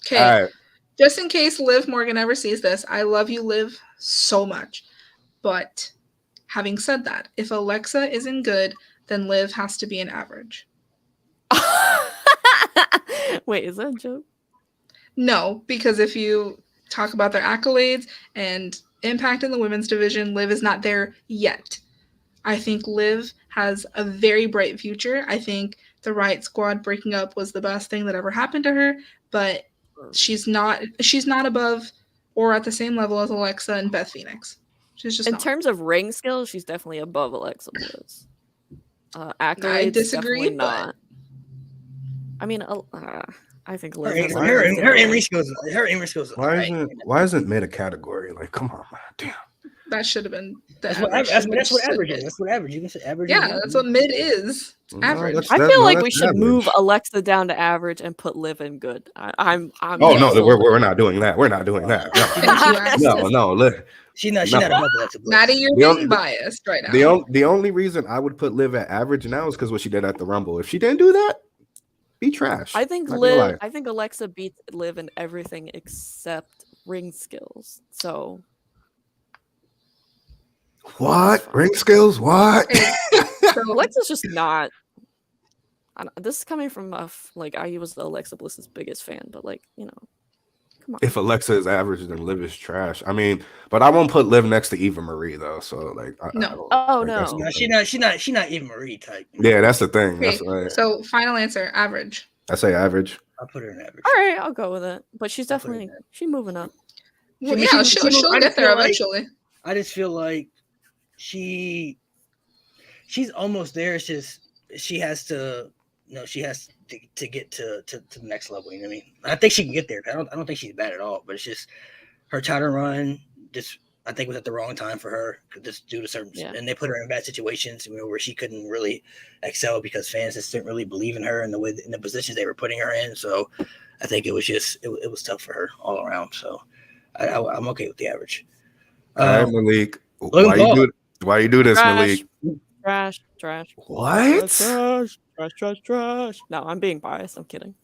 Speaker 4: Okay.
Speaker 3: Right.
Speaker 4: Just in case Liv Morgan ever sees this, I love you, Liv, so much. But having said that, if Alexa isn't good, then Liv has to be an average.
Speaker 2: Wait, is that a joke?
Speaker 4: No, because if you talk about their accolades and impact in the women's division, Liv is not there yet. I think Liv has a very bright future. I think the Riot Squad breaking up was the best thing that ever happened to her, but she's not above or at the same level as Alexa and Beth Phoenix. She's just
Speaker 2: in terms of ring skills, she's definitely above Alexa Bliss. Accolades,
Speaker 4: I disagree,
Speaker 2: definitely not. I mean, I think Liv has
Speaker 1: her in-ring skills.
Speaker 3: Why isn't mid a category? Like, come on, man. Damn.
Speaker 4: That should have been
Speaker 1: that's what average is. That's what average. You can say average.
Speaker 4: Yeah, that's what mid is. Average.
Speaker 2: I feel like we should move Alexa down to average and put Liv in good. I'm
Speaker 3: no, we're not doing that. We're not doing that. No, Liv.
Speaker 1: She's not above Alexa Bliss.
Speaker 4: Maddie, you're being biased right now.
Speaker 3: The only reason I would put Liv at average now is because what she did at the Rumble. If she didn't do that, be trash.
Speaker 2: I think Alexa beats Liv in everything except ring skills. So
Speaker 3: what? Ring skills? What?
Speaker 2: Alexa's just not. This is coming from I was Alexa Bliss's biggest fan, but come on.
Speaker 3: If Alexa is average, then Liv is trash. I mean, but I won't put Liv next to Eva Marie though. So
Speaker 2: no.
Speaker 1: She's not Eva Marie type.
Speaker 3: Yeah, that's the thing.
Speaker 4: Okay,
Speaker 3: that's right.
Speaker 4: So final answer, average.
Speaker 3: I say average.
Speaker 1: I'll put her in average.
Speaker 2: All right, I'll go with it. But she's definitely moving up.
Speaker 4: Well, she'll get there eventually.
Speaker 1: I just feel like she's almost there. It's just she has to get to the next level. You know what I mean? I think she can get there. I don't think she's bad at all. But it's just her title run. Just I think was at the wrong time for her, just due to certain. Yeah. And they put her in bad situations, where she couldn't really excel because fans just didn't really believe in her and in the positions they were putting her in. So I think it was just it was tough for her all around. So I'm okay with the average.
Speaker 3: All right, Malik. Why you do this, Malik?
Speaker 2: Trash.
Speaker 3: What?
Speaker 2: Trash. No, I'm being biased. I'm kidding.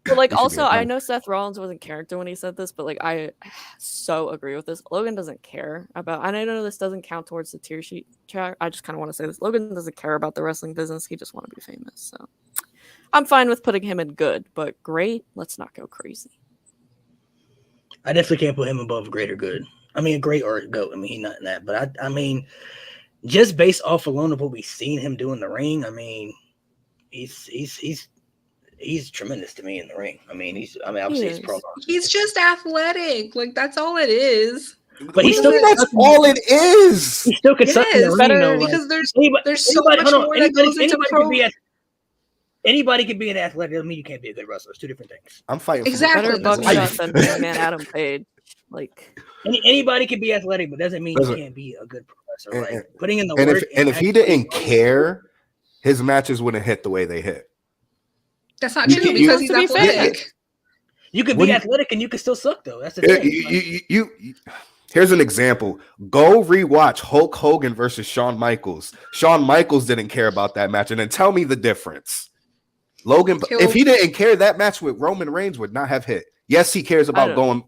Speaker 2: But also, I know Seth Rollins wasn't character when he said this, but I so agree with this. Logan doesn't care about, and I know this doesn't count towards the tier sheet track. I just kind of want to say this. Logan doesn't care about the wrestling business. He just want to be famous. So I'm fine with putting him in good, but great, let's not go crazy.
Speaker 1: I definitely can't put him above great or good. I mean, great or GOAT. I mean, he's not in that. But I mean, just based off alone of what we've seen him do in the ring, I mean, he's tremendous to me in the ring. I mean, obviously he's pro.
Speaker 4: He's just athletic. Like, that's all it is.
Speaker 1: But he's still
Speaker 3: that's all it is.
Speaker 1: He still could suck in the ring,
Speaker 2: better
Speaker 1: though.
Speaker 4: Because there's so much more that goes into pro.
Speaker 1: Anybody can be an athletic. Doesn't mean you can't be a good wrestler. It's two different things.
Speaker 3: I'm fighting
Speaker 4: Exactly.
Speaker 2: Better buckshot than man Adam Page. Like
Speaker 1: anybody can be athletic, but doesn't mean you can't be a good pro wrestler. Like putting in the
Speaker 3: and
Speaker 1: work.
Speaker 3: If he didn't care, his matches wouldn't hit the way they hit.
Speaker 4: That's not true because he's athletic.
Speaker 1: You could be athletic and you could still suck, though. That's the thing.
Speaker 3: Here's an example. Go rewatch Hulk Hogan versus Shawn Michaels. Shawn Michaels didn't care about that match, and then tell me the difference. Logan, if he didn't care, that match with Roman Reigns would not have hit. Yes, he cares about going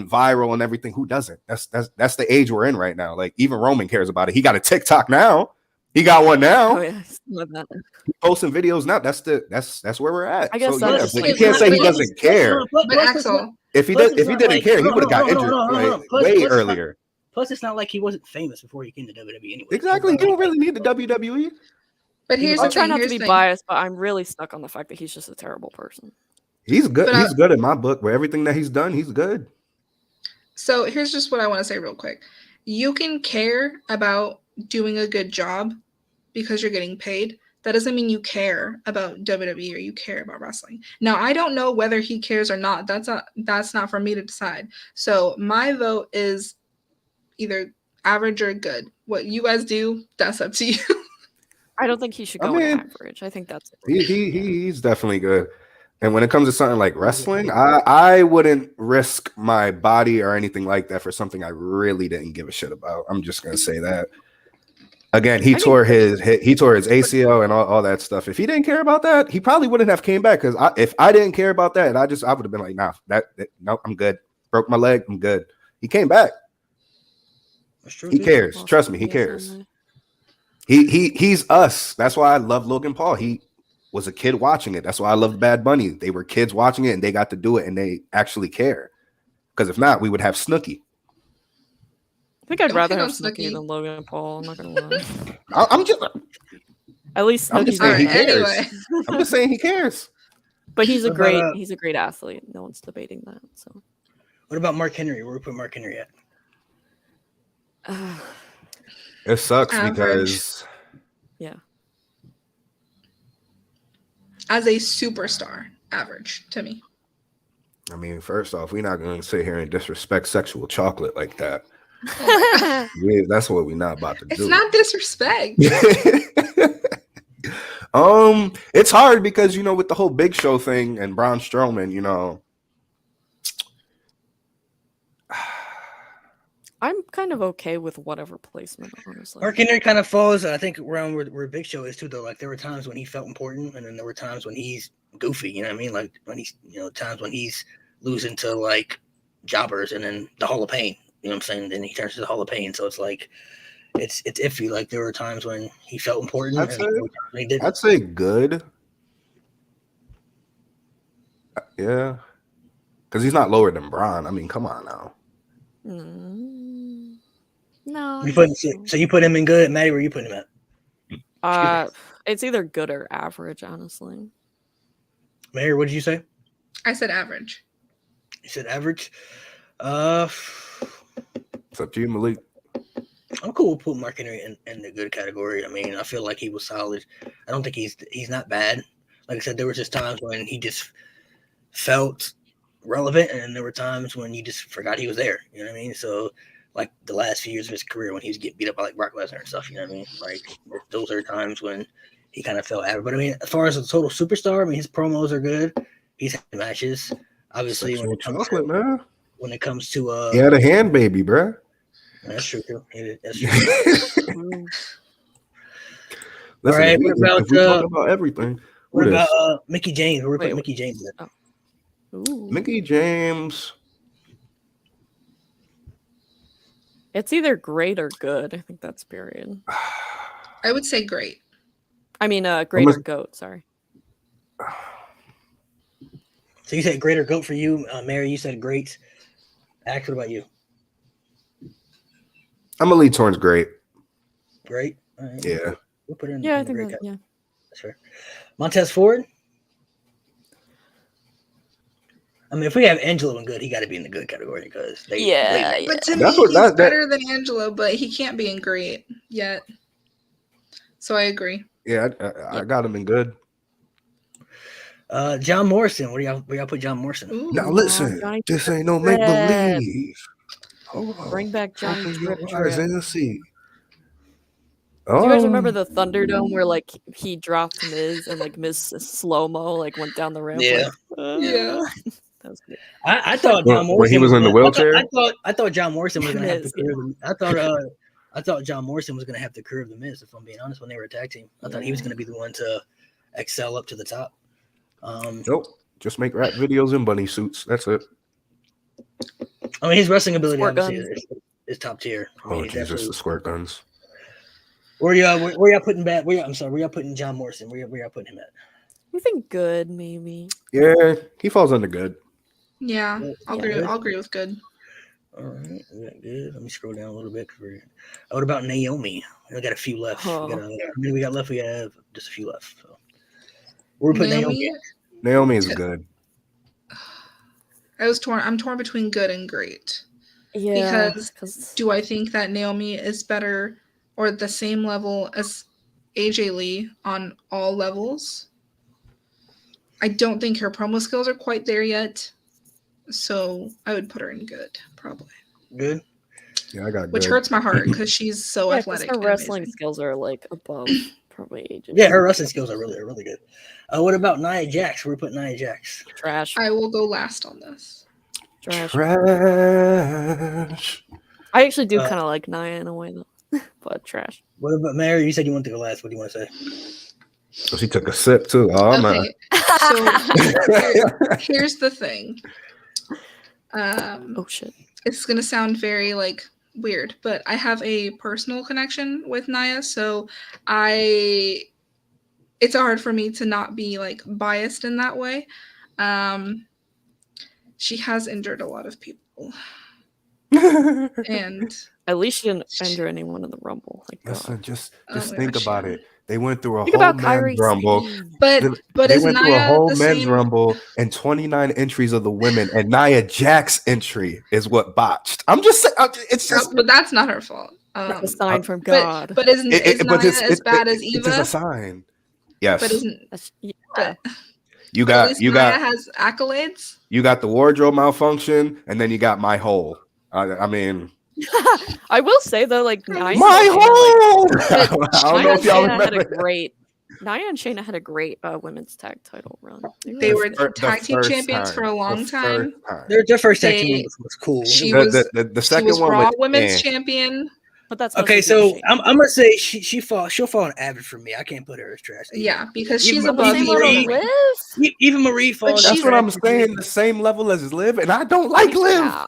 Speaker 3: viral and everything. Who doesn't? That's the age we're in right now. Like, even Roman cares about it. He got a TikTok now. He got one now.
Speaker 2: Oh yeah, love that.
Speaker 3: He's posting videos now. That's where we're at.
Speaker 2: I guess
Speaker 3: but you can't say he doesn't care.
Speaker 4: But Axel,
Speaker 3: if he didn't care, he would have got injured way earlier.
Speaker 1: Plus, it's not like he wasn't famous before he came to WWE anyway.
Speaker 3: Exactly. You don't really need the WWE.
Speaker 4: But here's
Speaker 2: I'm trying not to be biased, but I'm really stuck on the fact that he's just a terrible person.
Speaker 3: He's good. He's good in my book. Where everything that he's done, he's good.
Speaker 4: So here's just what I want to say real quick. You can care about doing a good job because you're getting paid. That doesn't mean you care about WWE or you care about wrestling. Now, I don't know whether he cares or not. That's not for me to decide. So my vote is either average or good. What you guys do, that's up to you.
Speaker 2: I don't think he should go in average. I think that's
Speaker 3: he's definitely good. And when it comes to something like wrestling, I wouldn't risk my body or anything like that for something I really didn't give a shit about. I'm just gonna say that. Again, he tore his ACL and all that stuff. If he didn't care about that, he probably wouldn't have came back. Because if I didn't care about that, I would have been like, nah, no, I'm good. Broke my leg, I'm good. He came back. He cares. Trust me, he cares. He's us. That's why I love Logan Paul. He was a kid watching it. That's why I love Bad Bunny. They were kids watching it and they got to do it and they actually care. Because if not, we would have Snooki.
Speaker 2: I think I'd rather have Snooki than Logan Paul. I'm not gonna lie.
Speaker 3: I'm just
Speaker 2: at least
Speaker 3: I'm just saying he cares. Anyway. I'm just saying he cares.
Speaker 2: But he's a great athlete. No one's debating that. So
Speaker 1: what about Mark Henry? Where we put Mark Henry at?
Speaker 3: It sucks because
Speaker 4: as a superstar, average to me.
Speaker 3: I mean, first off, we're not going to sit here and disrespect sexual chocolate like that. That's what we're not about to do.
Speaker 4: It's not disrespect.
Speaker 3: It's hard because with the whole Big Show thing and Braun Strowman,
Speaker 2: I'm kind of okay with whatever placement, honestly.
Speaker 1: Mark Henry kind of falls, I think, around where Big Show is too, though. Like, there were times when he felt important, and then there were times when he's goofy. You know what I mean? Like, when he's, times when he's losing to like jobbers, and then the Hall of Pain. You know what I'm saying? Then he turns to the Hall of Pain. So it's like, it's iffy. Like, there were times when he felt important.
Speaker 3: I'd say good. Yeah, because he's not lower than Braun. I mean, come on now.
Speaker 2: No.
Speaker 1: So you put him in good, Maddie? Where you put him
Speaker 2: at? It's either good or average, honestly.
Speaker 1: Mayor, what did you say?
Speaker 4: I said average.
Speaker 1: You said average.
Speaker 3: It's up to you, Malik.
Speaker 1: I'm cool with putting Mark Henry in the good category. I mean, I feel like he was solid. I don't think he's not bad. Like I said, there was just times when he just felt relevant, and then there were times when you just forgot he was there. You know what I mean? So, like the last few years of his career when he was getting beat up by like Brock Lesnar and stuff. You know what I mean? Like those are times when he kind of felt average. But I mean, as far as a total superstar, I mean, his promos are good. He's had matches. Obviously, when it comes to
Speaker 3: he had a hand baby, bro.
Speaker 1: That's true too. That's true.
Speaker 3: Listen,
Speaker 1: all right. What about
Speaker 3: about everything?
Speaker 1: What about Mickey James? Where we put Mickey James at?
Speaker 3: Mickey James.
Speaker 2: It's either great or good. I think that's period.
Speaker 4: I would say great.
Speaker 2: I mean, great or GOAT. Sorry.
Speaker 1: So you said great or goat for you, Mary. You said great. Ax, what about you?
Speaker 3: I'm gonna lead towards great.
Speaker 1: Great. All right.
Speaker 3: Yeah.
Speaker 1: We'll put her in,
Speaker 2: Yeah,
Speaker 1: in
Speaker 2: I
Speaker 1: the
Speaker 2: think
Speaker 1: great
Speaker 2: that,
Speaker 1: category.
Speaker 2: yeah.
Speaker 1: That's fair. Montez Ford. I mean, if we have Angelo and good, he got to be in the good category because they.
Speaker 2: Yeah,
Speaker 1: they-
Speaker 2: yeah.
Speaker 4: But to
Speaker 3: That's
Speaker 4: me,
Speaker 3: what-
Speaker 4: he's
Speaker 3: that-
Speaker 4: better than Angelo, but he can't be in great yet. So I agree.
Speaker 3: Yeah, I got him in good.
Speaker 1: John Morrison. Where y'all put John Morrison?
Speaker 4: Ooh.
Speaker 3: Now listen,
Speaker 2: Johnny
Speaker 3: this ain't no make believe. Hold on.
Speaker 2: Bring back Johnny
Speaker 3: Open
Speaker 2: Trip
Speaker 3: your eyes
Speaker 2: Trip.
Speaker 3: and see.
Speaker 2: Do you guys remember the Thunderdome where like he dropped Miz and like Miz slow mo like went down the ramp?
Speaker 1: Yeah.
Speaker 2: Like,
Speaker 4: Yeah.
Speaker 2: that was great.
Speaker 1: I thought John Morrison
Speaker 3: when he was in the wheelchair?
Speaker 1: I thought John Morrison was gonna have to
Speaker 2: Miz,
Speaker 1: curve. I thought John Morrison was gonna have to curve the Miz. If I'm being honest, when they were a tag team, I thought he was gonna be the one to excel up to the top.
Speaker 3: Nope. Just make rap videos in bunny suits. That's it.
Speaker 1: I mean, his wrestling ability
Speaker 2: Squirt
Speaker 1: obviously is top tier. I mean,
Speaker 3: Oh
Speaker 1: he's
Speaker 3: Jesus,
Speaker 1: definitely-
Speaker 3: the squirt guns.
Speaker 1: Where y'all putting back? I'm sorry. Where y'all putting John Morrison? Where y'all putting him at?
Speaker 2: I think good, maybe.
Speaker 3: Yeah, he falls under good.
Speaker 4: Yeah, I'll
Speaker 1: Yeah.
Speaker 4: agree with good.
Speaker 1: All right, we got good. Let me scroll down a little bit. What about Naomi? We got a few left.
Speaker 2: Oh.
Speaker 1: How many we got left? We have just a few left. So we're putting Naomi.
Speaker 3: Naomi is good.
Speaker 4: I'm torn between good and great.
Speaker 2: Yeah,
Speaker 4: Because do I think that Naomi is better or at the same level as AJ Lee on all levels? I don't think her promo skills are quite there yet. So I would put her in good, probably.
Speaker 1: Good.
Speaker 3: Yeah, I got good.
Speaker 4: Which hurts my heart because she's so
Speaker 2: yeah, 'cause
Speaker 4: athletic.
Speaker 2: her
Speaker 4: and
Speaker 2: wrestling
Speaker 4: amazing.
Speaker 2: skills are like above probably AJ.
Speaker 1: Yeah, her wrestling skills are really good. What about Nia Jax? We're putting Nia Jax.
Speaker 2: Trash.
Speaker 4: I will go last on this.
Speaker 2: Trash.
Speaker 3: Trash.
Speaker 2: I actually do kind of like Nia in a way though, but trash.
Speaker 1: What about Mary? You said you wanted to go last. What do you want to say?
Speaker 3: Oh, she took a sip too. Oh man.
Speaker 4: Okay, so here's the thing.
Speaker 2: Oh shit.
Speaker 4: It's gonna sound very like weird, but I have a personal connection with Nia, so it's hard for me to not be like biased in that way. She has injured a lot of people, and
Speaker 2: At least she didn't injure anyone in the Rumble. Like,
Speaker 3: Listen, just
Speaker 4: Oh my
Speaker 3: think
Speaker 4: gosh,
Speaker 3: about
Speaker 4: yeah.
Speaker 3: it. They went through a
Speaker 2: think
Speaker 3: whole
Speaker 2: about
Speaker 3: men's
Speaker 2: Kyrie
Speaker 3: rumble.
Speaker 2: Sane.
Speaker 4: but
Speaker 3: They
Speaker 4: is
Speaker 3: went through a
Speaker 4: Nia
Speaker 3: whole
Speaker 4: the
Speaker 3: men's
Speaker 4: same?
Speaker 3: rumble and 29 entries of the women, and Nia Jax's entry is what botched. I'm just saying, it's just.
Speaker 4: But that's not her fault.
Speaker 2: A sign from
Speaker 4: But
Speaker 2: God.
Speaker 4: is Nia as bad as
Speaker 3: It is
Speaker 4: Eva?
Speaker 3: a sign. Yes,
Speaker 4: But isn't
Speaker 2: Yeah.
Speaker 4: but,
Speaker 3: you
Speaker 4: but at
Speaker 3: got
Speaker 4: least
Speaker 3: you
Speaker 4: Nia
Speaker 3: got
Speaker 4: has accolades.
Speaker 3: you got the wardrobe malfunction, and then you got my hole. I mean,
Speaker 2: I will say though, like Nia and
Speaker 3: my
Speaker 2: Shayna,
Speaker 3: hole.
Speaker 2: like,
Speaker 3: I don't
Speaker 2: Nia
Speaker 3: know
Speaker 2: and
Speaker 3: if y'all
Speaker 2: Shayna had a
Speaker 3: remember.
Speaker 2: great. Nia and Shayna had a great women's tag title run.
Speaker 4: They were
Speaker 3: The
Speaker 4: tag team
Speaker 3: first
Speaker 4: champions for a long
Speaker 3: The
Speaker 4: time.
Speaker 3: first time.
Speaker 1: Their first tag team
Speaker 4: They-
Speaker 1: was cool.
Speaker 4: she
Speaker 3: The
Speaker 4: was
Speaker 3: the
Speaker 4: she
Speaker 3: second
Speaker 4: was
Speaker 3: one
Speaker 4: Raw
Speaker 3: was
Speaker 4: Women's Champion.
Speaker 2: But that's
Speaker 1: Okay,
Speaker 2: mostly
Speaker 1: so
Speaker 2: Shayna.
Speaker 1: I'm gonna say she'll fall on average for me. I can't put her as trash.
Speaker 4: Yeah, because
Speaker 1: Even
Speaker 4: she's
Speaker 1: my-
Speaker 4: above
Speaker 2: same
Speaker 1: Eva
Speaker 2: level
Speaker 1: Marie-
Speaker 2: Liv.
Speaker 1: Even Marie falls.
Speaker 4: she's
Speaker 3: That's what I'm
Speaker 1: trash.
Speaker 3: saying. The same level as Liv, and I don't like Liv.
Speaker 2: Yeah.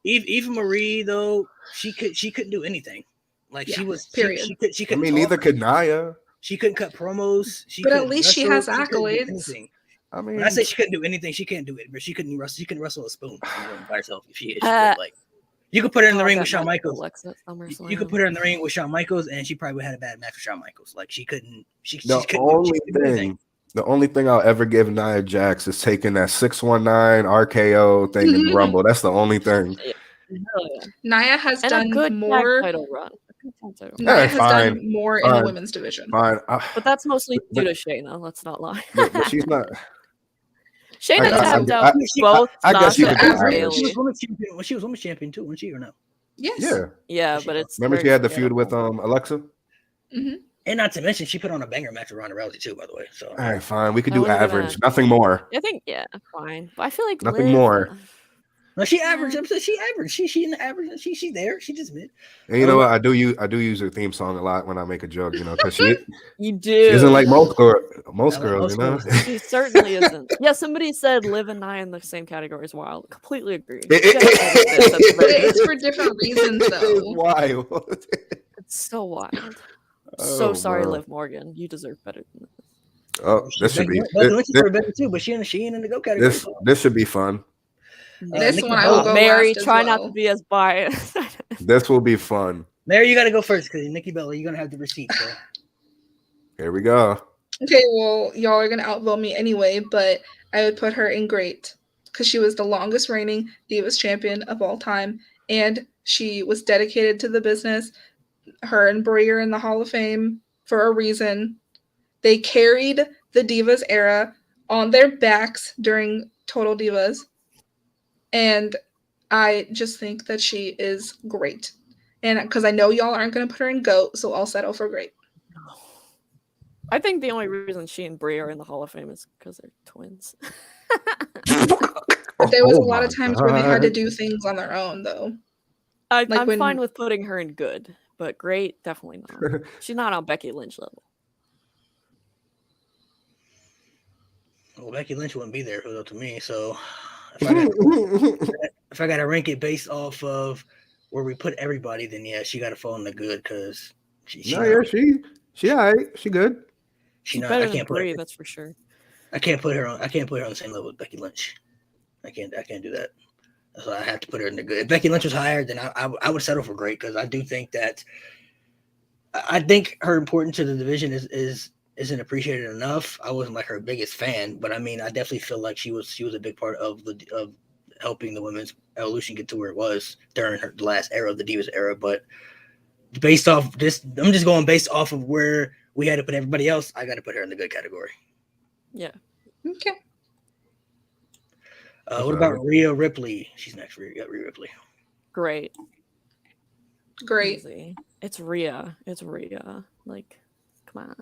Speaker 1: Even Marie though, she couldn't do anything. Like she
Speaker 4: Yeah,
Speaker 1: was
Speaker 4: period.
Speaker 1: She
Speaker 3: I
Speaker 1: couldn't.
Speaker 3: mean,
Speaker 1: talk.
Speaker 3: neither could Nia.
Speaker 1: She couldn't cut promos.
Speaker 4: But at
Speaker 1: couldn't
Speaker 4: least she
Speaker 1: wrestle,
Speaker 4: has
Speaker 1: couldn't do
Speaker 4: accolades.
Speaker 1: anything.
Speaker 3: I mean,
Speaker 1: When I say she couldn't do anything, she can't do it. But she couldn't wrestle. She couldn't wrestle a spoon by herself. If she could, like you could put her in the ring with Shawn Michaels. You could put her in the ring with Shawn Michaels, and she probably would have had a bad match with Shawn Michaels. Like she couldn't.
Speaker 3: The only thing I'll ever give Nia Jax is taking that 619 RKO thing in the Rumble. That's the only thing.
Speaker 4: Nia has
Speaker 2: And
Speaker 4: done
Speaker 2: a good
Speaker 4: more.
Speaker 2: title run.
Speaker 4: Nia
Speaker 3: Yeah,
Speaker 4: has
Speaker 3: fine,
Speaker 4: done more in the women's division.
Speaker 3: Fine,
Speaker 2: But that's mostly
Speaker 3: But-
Speaker 2: due to Shayna. Let's not lie.
Speaker 3: but she's not.
Speaker 2: Shayna
Speaker 3: I-
Speaker 2: tapped
Speaker 3: I-
Speaker 2: out both
Speaker 3: I guess you
Speaker 2: Sasha
Speaker 3: could do
Speaker 2: and
Speaker 3: average.
Speaker 1: She was
Speaker 2: Bayley.
Speaker 1: women's champion. Well, she was women's champion too, wasn't she, or no?
Speaker 4: Yes.
Speaker 3: Yeah.
Speaker 2: Yeah, but it's
Speaker 3: Remember
Speaker 2: very
Speaker 3: she had the feud with
Speaker 2: forgettable.
Speaker 3: Alexa.
Speaker 1: And not to mention, she put on a banger match with Ronda Rousey too. By the way, so
Speaker 3: All right, fine. We could
Speaker 2: That
Speaker 3: do
Speaker 2: was a good
Speaker 3: average.
Speaker 2: match.
Speaker 3: Nothing more.
Speaker 2: I think fine. But I feel like
Speaker 3: Nothing
Speaker 2: Liv,
Speaker 3: more.
Speaker 1: no, she average. I'm saying she average. She in the average. She there. She just mid.
Speaker 3: And you know what? I do use her theme song a lot when I make a joke. You know, because she
Speaker 2: You do.
Speaker 3: isn't like most girls.
Speaker 1: Most
Speaker 3: You know.
Speaker 1: girls.
Speaker 2: She certainly isn't. Yeah, somebody said Liv and Nia in the same category is wild. Completely agree.
Speaker 4: But it's for different reasons,
Speaker 3: It is
Speaker 4: though.
Speaker 3: wild.
Speaker 2: It's so wild.
Speaker 3: Oh,
Speaker 2: So sorry,
Speaker 3: bro.
Speaker 2: Liv Morgan. You deserve better than this.
Speaker 3: Oh, this should be
Speaker 1: Becky Lynch is for better too, but she ain't in the go category.
Speaker 3: this should be fun.
Speaker 4: This
Speaker 1: Nikki
Speaker 4: one I will
Speaker 1: Bella.
Speaker 4: go
Speaker 2: Mary,
Speaker 4: last as
Speaker 2: try not
Speaker 4: well.
Speaker 2: to be as biased.
Speaker 3: This will be fun.
Speaker 1: Mary, you got to go first because Nikki Bella, you're gonna have the receipt. So.
Speaker 3: Here we go.
Speaker 4: Okay, well, y'all are gonna outvote me anyway, but I would put her in great because she was the longest reigning Divas champion of all time, and she was dedicated to the business. Her and Brie are in the Hall of Fame for a reason. They carried the Divas era on their backs during Total Divas, and I just think that she is great. And because I know y'all aren't gonna put her in GOAT, so I'll settle for great.
Speaker 2: I think the only reason she and Brie are in the Hall of Fame is because they're twins.
Speaker 4: But there was
Speaker 3: Oh
Speaker 4: a lot
Speaker 3: my
Speaker 4: of times where they had to
Speaker 3: God.
Speaker 4: do things on their own, though.
Speaker 2: I'm
Speaker 4: Like when-
Speaker 2: fine with putting her in good, but great, definitely not. She's not on Becky Lynch level.
Speaker 1: Well, Becky Lynch wouldn't be there though to me. So if I got to rank it based off of where we put everybody, then yeah, she got to fall in the good because she
Speaker 3: No, yeah, she all right. She good.
Speaker 2: She's
Speaker 1: not.
Speaker 2: better
Speaker 1: I
Speaker 2: than
Speaker 1: can't put
Speaker 2: Brie,
Speaker 1: her.
Speaker 2: that's for sure.
Speaker 1: I can't put her on the same level with Becky Lynch. I can't do that. So I have to put her in the good. If Becky Lynch was higher, then I would settle for great because I do think that I think her importance to the division isn't appreciated enough. I wasn't like her biggest fan, but I mean I definitely feel like she was a big part of helping the women's evolution get to where it was during the last era of the Divas era. But based off this, I'm just going based off of where we had to put everybody else. I got to put her in the good category.
Speaker 2: Yeah.
Speaker 4: Okay.
Speaker 1: What about Rhea Ripley? She's next. Rhea Ripley.
Speaker 2: Great.
Speaker 4: Great.
Speaker 2: Easy. It's Rhea. Like, come on.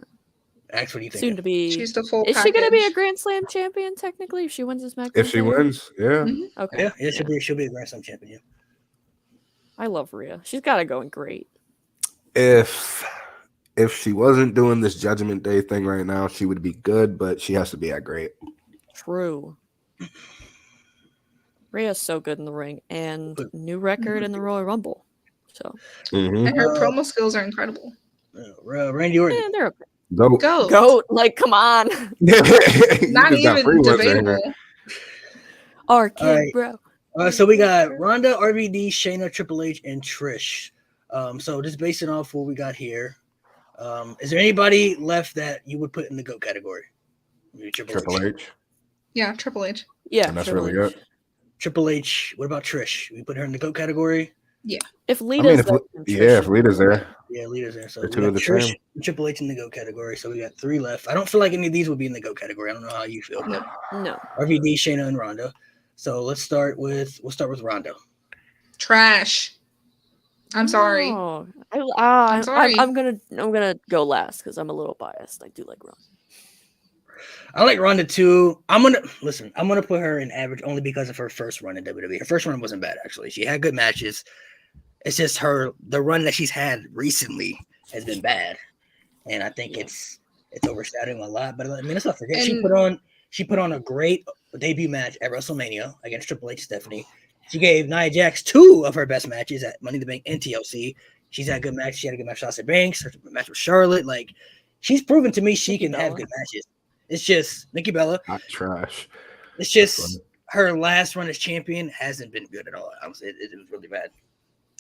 Speaker 1: Ax, what do you think?
Speaker 2: Soon to be.
Speaker 4: She's the full
Speaker 2: Is she going to be a
Speaker 4: package.
Speaker 2: Grand Slam champion technically if she wins this SmackDown?
Speaker 3: If she
Speaker 2: title?
Speaker 3: wins, yeah.
Speaker 4: Mhm.
Speaker 2: Okay.
Speaker 1: Yeah, she'll be a Grand Slam champion. Yeah.
Speaker 2: I love Rhea. She's got to go in great.
Speaker 3: If she wasn't doing this Judgment Day thing right now, she would be good, but she has to be at great.
Speaker 2: True. Rhea's so good in the ring and new record in the Royal Rumble. So.
Speaker 3: Mm-hmm.
Speaker 4: And her promo skills are incredible.
Speaker 1: Randy Orton.
Speaker 2: Yeah, they're okay.
Speaker 3: Go.
Speaker 2: Goat. Like, come on.
Speaker 4: Not even debatable.
Speaker 2: Our kid,
Speaker 1: right.
Speaker 2: bro.
Speaker 1: So we got Ronda, RVD, Shayna, Triple H, and Trish. So just basing off what we got here, is there anybody left that you would put in the GOAT category? Maybe
Speaker 3: Triple H.
Speaker 4: Yeah, Triple H.
Speaker 2: Yeah,
Speaker 3: And that's
Speaker 2: Triple
Speaker 3: really
Speaker 2: H.
Speaker 3: good.
Speaker 1: Triple H. What about Trish? We put her in the GOAT category.
Speaker 2: If Lita's there, then Trish
Speaker 3: if Lita's there.
Speaker 1: Yeah, Lita's there. So
Speaker 3: The
Speaker 1: we
Speaker 3: two
Speaker 1: got
Speaker 3: of the
Speaker 1: Trish
Speaker 3: same.
Speaker 1: and Triple H in the GOAT category. So we got 3 left. I don't feel like any of these would be in the GOAT category. I don't know how you feel.
Speaker 2: No.
Speaker 1: RVD, Shayna, and Ronda. So we'll start with Ronda.
Speaker 4: Trash. I'm sorry.
Speaker 2: Oh, I'm
Speaker 4: sorry.
Speaker 2: I'm gonna go last because I'm a little biased. I do like Ronda.
Speaker 1: I like Ronda too. I'm gonna put her in average only because of her first run in WWE. Her first run wasn't bad actually. She had good matches. It's just the run that she's had recently has been bad, and I think it's overshadowing a lot. But I mean, let's not forget she put on a great debut match at WrestleMania against Triple H Stephanie. She gave Nia Jax 2 of her best matches at Money in the Bank and TLC. She's had good matches. She had a good match with Sasha Banks. Her match with Charlotte. Like she's proven to me she can have good matches. It's just Nikki Bella.
Speaker 3: Not trash.
Speaker 1: It's just her last run as champion hasn't been good at all. It was really bad.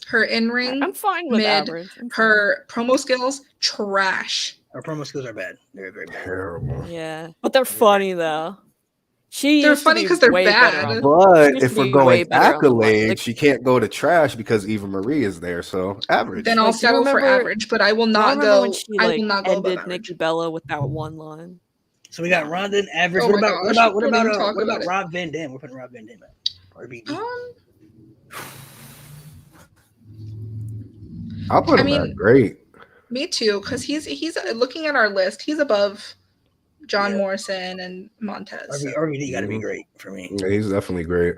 Speaker 4: Her in-ring,
Speaker 2: I'm fine with
Speaker 4: mid.
Speaker 2: average.
Speaker 4: Her promo skills, trash.
Speaker 1: Her promo skills are bad. They're very bad.
Speaker 3: Terrible.
Speaker 2: Yeah, but they're funny though.
Speaker 4: They're funny because they're bad.
Speaker 3: But if we're going
Speaker 2: accolades,
Speaker 3: accolades, she can't go to trash because Eva Marie is there. So average.
Speaker 4: Then I'll settle for average, but I will not go.
Speaker 2: When she,
Speaker 4: I will not go above
Speaker 2: ended
Speaker 4: average.
Speaker 2: Nikki Bella with that one line.
Speaker 1: So we got Ronda and average.
Speaker 4: Oh
Speaker 1: what about
Speaker 4: Don't even talk about it.
Speaker 1: Rob Van Dam? We're putting Rob Van Dam at RVD.
Speaker 3: I'll put him at great.
Speaker 4: Me too, because he's looking at our list. He's above John Morrison and Montez.
Speaker 1: RVD got to be great for me.
Speaker 3: Yeah, he's definitely great.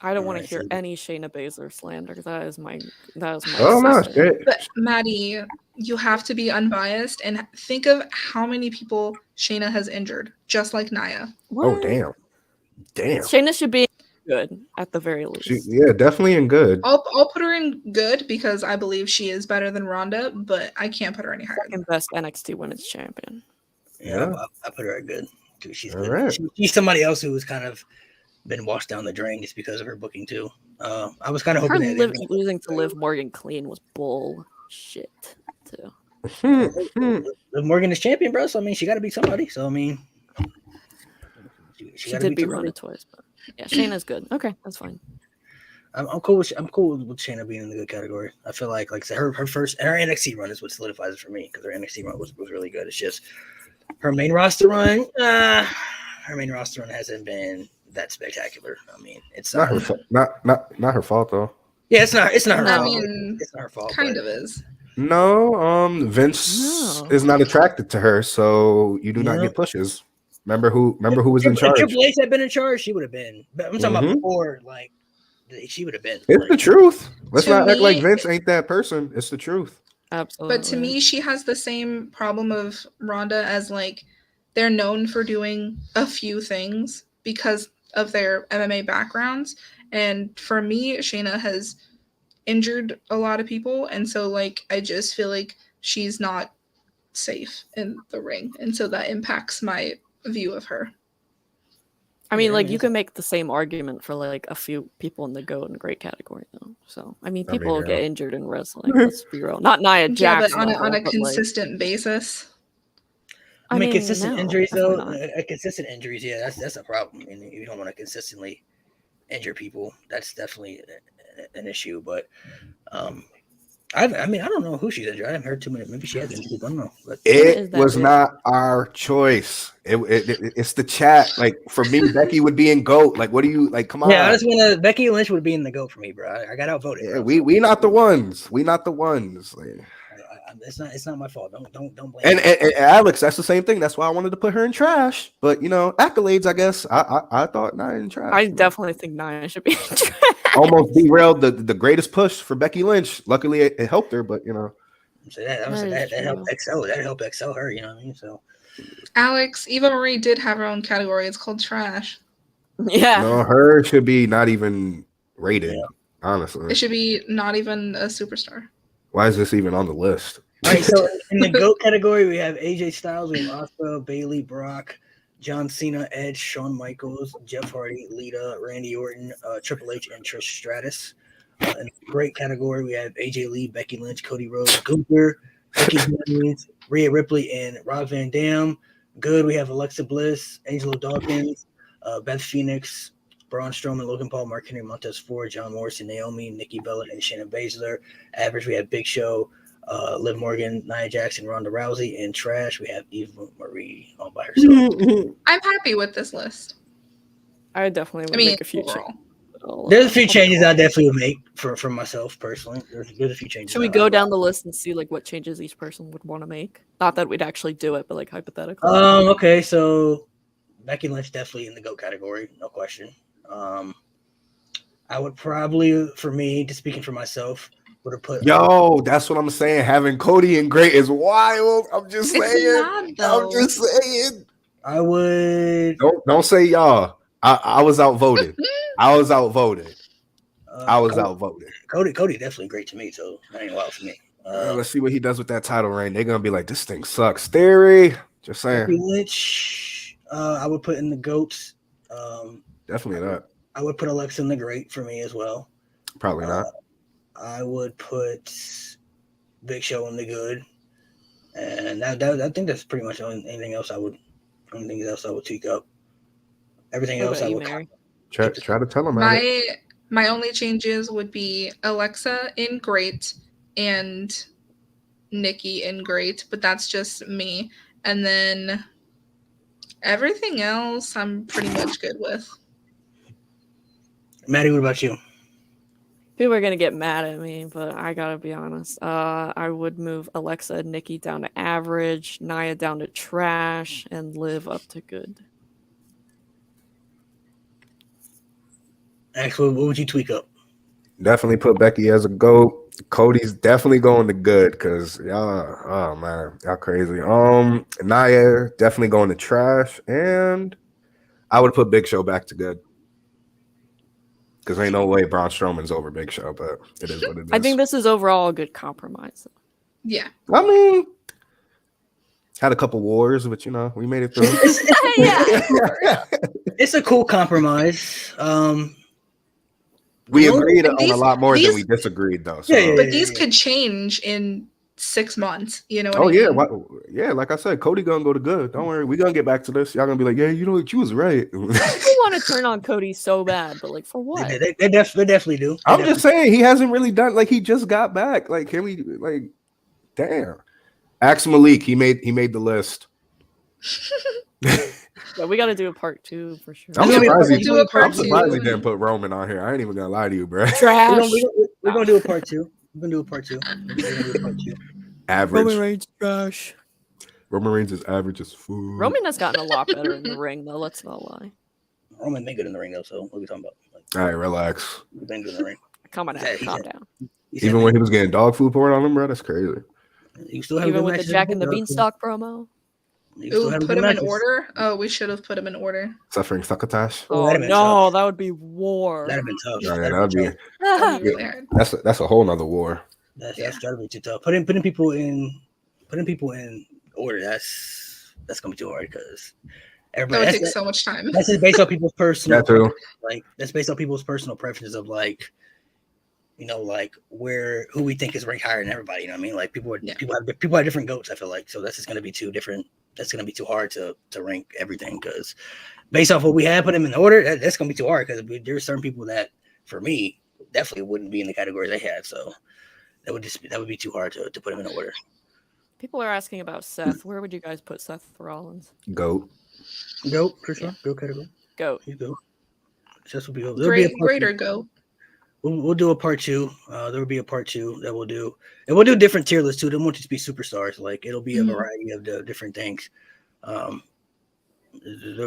Speaker 2: I don't want to hear any Shayna Baszler slander. That is my.
Speaker 3: Oh no, shit.
Speaker 4: But Maddie, you have to be unbiased and think of how many people Shayna has injured, just like Nia.
Speaker 3: Oh damn.
Speaker 2: Shayna should be good at the very least.
Speaker 3: Yeah, definitely in good.
Speaker 4: I'll put her in good because I believe she is better than Ronda, but I can't put her any higher.
Speaker 2: Second best NXT Women's Champion.
Speaker 3: Yeah.
Speaker 1: I put her at good. She's
Speaker 3: All
Speaker 1: good.
Speaker 3: right.
Speaker 1: She's somebody else who was kind of been washed down the drain just because of her booking too. I was kind of
Speaker 2: Her
Speaker 1: hoping that
Speaker 2: losing to Liv Morgan clean was bullshit too.
Speaker 1: Liv Morgan is champion, bro. So I mean, she got to be somebody. So I mean,
Speaker 2: She
Speaker 1: got to
Speaker 2: did
Speaker 1: be
Speaker 2: beat
Speaker 1: somebody.
Speaker 2: Ronda twice, but yeah, Shayna's good. Okay, that's fine.
Speaker 1: I'm cool with Shayna being in the good category. I feel like I said, her NXT run is what solidifies it for me because her NXT run was really good. It's just her main roster run. Her main roster run hasn't been that spectacular. I mean, it's
Speaker 3: Not her fault. Not her fault though.
Speaker 1: Yeah, it's not her
Speaker 2: No.
Speaker 1: fault.
Speaker 4: I mean,
Speaker 1: It's not her fault.
Speaker 4: kind
Speaker 1: but
Speaker 4: of is.
Speaker 3: No, Vince is not attracted to her, so you do not get pushes. Remember who was in charge?
Speaker 1: Triple H had been in charge, she would have been. But I'm talking about before, like she would have been.
Speaker 3: It's
Speaker 1: like,
Speaker 3: the truth. Let's
Speaker 4: To
Speaker 3: not act like
Speaker 4: me-
Speaker 3: Vince ain't that person. It's the truth.
Speaker 2: Absolutely.
Speaker 4: But to me, she has the same problem of Ronda as like they're known for doing a few things because of their MMA backgrounds. And for me, Shayna has injured a lot of people. And so like I just feel like she's not safe in the ring. And so that impacts my view of her.
Speaker 2: I mean, like you can make the same argument for like a few people in the GOAT and great category though. So I mean, people get injured in wrestling. Let's be real. Not Nia Jax.
Speaker 4: Yeah, but on a consistent basis.
Speaker 1: I mean, consistent injuries though.
Speaker 2: Consistent
Speaker 1: injuries, yeah, that's a problem. I mean, you don't want to consistently injure people. That's definitely an issue. But I don't know who she's injured. I haven't heard too many. Maybe she has injured. I don't know. But
Speaker 3: it was not our choice. It's the chat. Like for me, Becky would be in GOAT. Like, what do you like? Come on.
Speaker 1: Yeah, I just want to. Becky Lynch would be in the GOAT for me, bro. I got outvoted.
Speaker 3: Yeah, we not the ones. We not the ones. Like,
Speaker 1: it's not my fault. Don't blame.
Speaker 3: And Alex, that's the same thing. That's why I wanted to put her in trash. But you know, accolades. I guess I thought Nia in trash.
Speaker 2: I definitely think Nia should be in trash.
Speaker 3: Almost derailed the greatest push for Becky Lynch. Luckily, it helped her. But you know,
Speaker 1: so that helped excel. That helped excel her. You know what I mean? So,
Speaker 4: Alex, Eva Marie did have her own category. It's called trash.
Speaker 2: Yeah.
Speaker 3: No, her should be not even rated. Yeah. Honestly,
Speaker 4: it should be not even a superstar.
Speaker 3: Why is this even on the list?
Speaker 1: All right, so in the GOAT category, we have AJ Styles, we have Asuka, Bayley, Brock, John Cena, Edge, Shawn Michaels, Jeff Hardy, Lita, Randy Orton, Triple H, and Trish Stratus. In the great category, we have AJ Lee, Becky Lynch, Cody Rhodes, Gunther, Becky Jones, Rhea Ripley, and Rob Van Dam. Good, we have Alexa Bliss, Angelo Dawkins, Beth Phoenix, Braun Strowman, Logan Paul, Mark Henry, Montez Ford, John Morrison, Naomi, Nikki Bella, and Shannon Baszler. Average, we have Big Show, Liv Morgan, Nia Jackson, Ronda Rousey, and trash, we have Eva Marie all by herself.
Speaker 4: I'm happy with this list.
Speaker 2: I definitely would make a few changes.
Speaker 1: There's a few changes I definitely would make for myself personally. There's a few changes.
Speaker 2: Should we go down the list and see like what changes each person would want to make? Not that we'd actually do it, but like hypothetically.
Speaker 1: Okay, so Becky Lynch definitely in the GOAT category, no question. I would probably, for me, just speaking for myself, would have put.
Speaker 3: That's what I'm saying. Having Cody in great is wild. I'm just saying. I'm just saying.
Speaker 1: I would.
Speaker 3: Don't say y'all. I was outvoted. I was outvoted.
Speaker 1: Cody definitely great to me, so that ain't wild for me.
Speaker 3: Let's see what he does with that title reign. They're gonna be like, this thing sucks. Theory. Just saying.
Speaker 1: Becky Lynch, I would put in the GOATs.
Speaker 3: Definitely not.
Speaker 1: I would put Alexa in the great for me as well.
Speaker 3: Probably not.
Speaker 1: I would put Big Show in the good, and I think that's pretty much anything else I would tweak up. Everything else I would
Speaker 3: try to tell him.
Speaker 4: My only changes would be Alexa in great and Nikki in great, but that's just me. And then everything else I'm pretty much good with.
Speaker 1: Maddie, what about you?
Speaker 2: People are gonna get mad at me, but I gotta be honest. I would move Alexa and Nikki down to average, Nia down to trash, and Liv up to good.
Speaker 1: Actually, what would you tweak up?
Speaker 3: Definitely put Becky as a GOAT. Cody's definitely going to good because y'all, oh man, y'all crazy. Nia definitely going to trash, and I would put Big Show back to good. Because ain't no way Braun Strowman's over Big Show, but it is what it is.
Speaker 2: I think this is overall a good compromise.
Speaker 4: Yeah.
Speaker 3: I mean, Had a couple wars, but we made it through.
Speaker 1: It's a cool compromise.
Speaker 3: We agreed on
Speaker 4: these-
Speaker 3: a lot more than
Speaker 4: these-
Speaker 3: we disagreed, though. So.
Speaker 1: Yeah.
Speaker 4: But these could change in 6 months. You know what I mean?
Speaker 3: Yeah. Like I said, Cody gonna go to good. Don't worry, we gonna get back to this. Y'all gonna be like, yeah, you know what, you was right.
Speaker 2: People want to turn on Cody so bad, but like for what?
Speaker 1: They definitely do.
Speaker 3: I'm just saying he hasn't really done like he just got back. Like, can we like, damn? Ask Malik. He made the list.
Speaker 2: Yeah, we got to do a part 2 for sure.
Speaker 3: I'm surprised he
Speaker 4: two.
Speaker 3: didn't put Roman on here. I ain't even gonna lie to you, bro.
Speaker 2: Trash.
Speaker 1: We're gonna do a part 2. We're gonna do a part 2.
Speaker 3: Average.
Speaker 2: Roman Reigns trash.
Speaker 3: Roman Reigns is average as food.
Speaker 2: Roman has gotten a lot better in the ring, though. Let's not lie.
Speaker 1: Roman been good in the ring though. So what are we talking about?
Speaker 3: All right, relax.
Speaker 1: We've been good in the ring.
Speaker 2: Calm down.
Speaker 3: Even when he was getting dog food poured on him, bro, that's crazy.
Speaker 1: You still have
Speaker 2: Even with the Jack and the Beanstalk promo.
Speaker 4: Ooh, put him in order. Oh, we should have put him in order.
Speaker 3: Suffering succotash.
Speaker 2: Oh no, that would be war.
Speaker 1: That'd have been tough.
Speaker 3: Yeah, that'd be.
Speaker 4: That'd be really hard.
Speaker 3: That's a whole nother war.
Speaker 1: That's gotta be too tough. Putting people in order. That's gonna be too hard because everybody.
Speaker 4: That would take so much time.
Speaker 1: That's just based on people's personal.
Speaker 3: That too.
Speaker 1: Like that's based on people's personal preferences of like, like who we think is ranked higher than everybody. You know what I mean? Like people have different goats. I feel like so that's just gonna be too different. That's gonna be too hard to rank everything because based off what we have put them in order, that's gonna be too hard because there's certain people that for me definitely wouldn't be in the category they have. So that would be too hard to put them in order.
Speaker 2: People are asking about Seth. Where would you guys put Seth Rollins?
Speaker 3: Goat
Speaker 1: for sure. Goat category.
Speaker 2: Goat.
Speaker 1: He's goat. Seth will be goat.
Speaker 4: Greater goat.
Speaker 1: We'll do a part 2. There will be a part 2 that we'll do, and we'll do different tier lists too. They won't just be superstars. Like it'll be a variety of the different things. There'll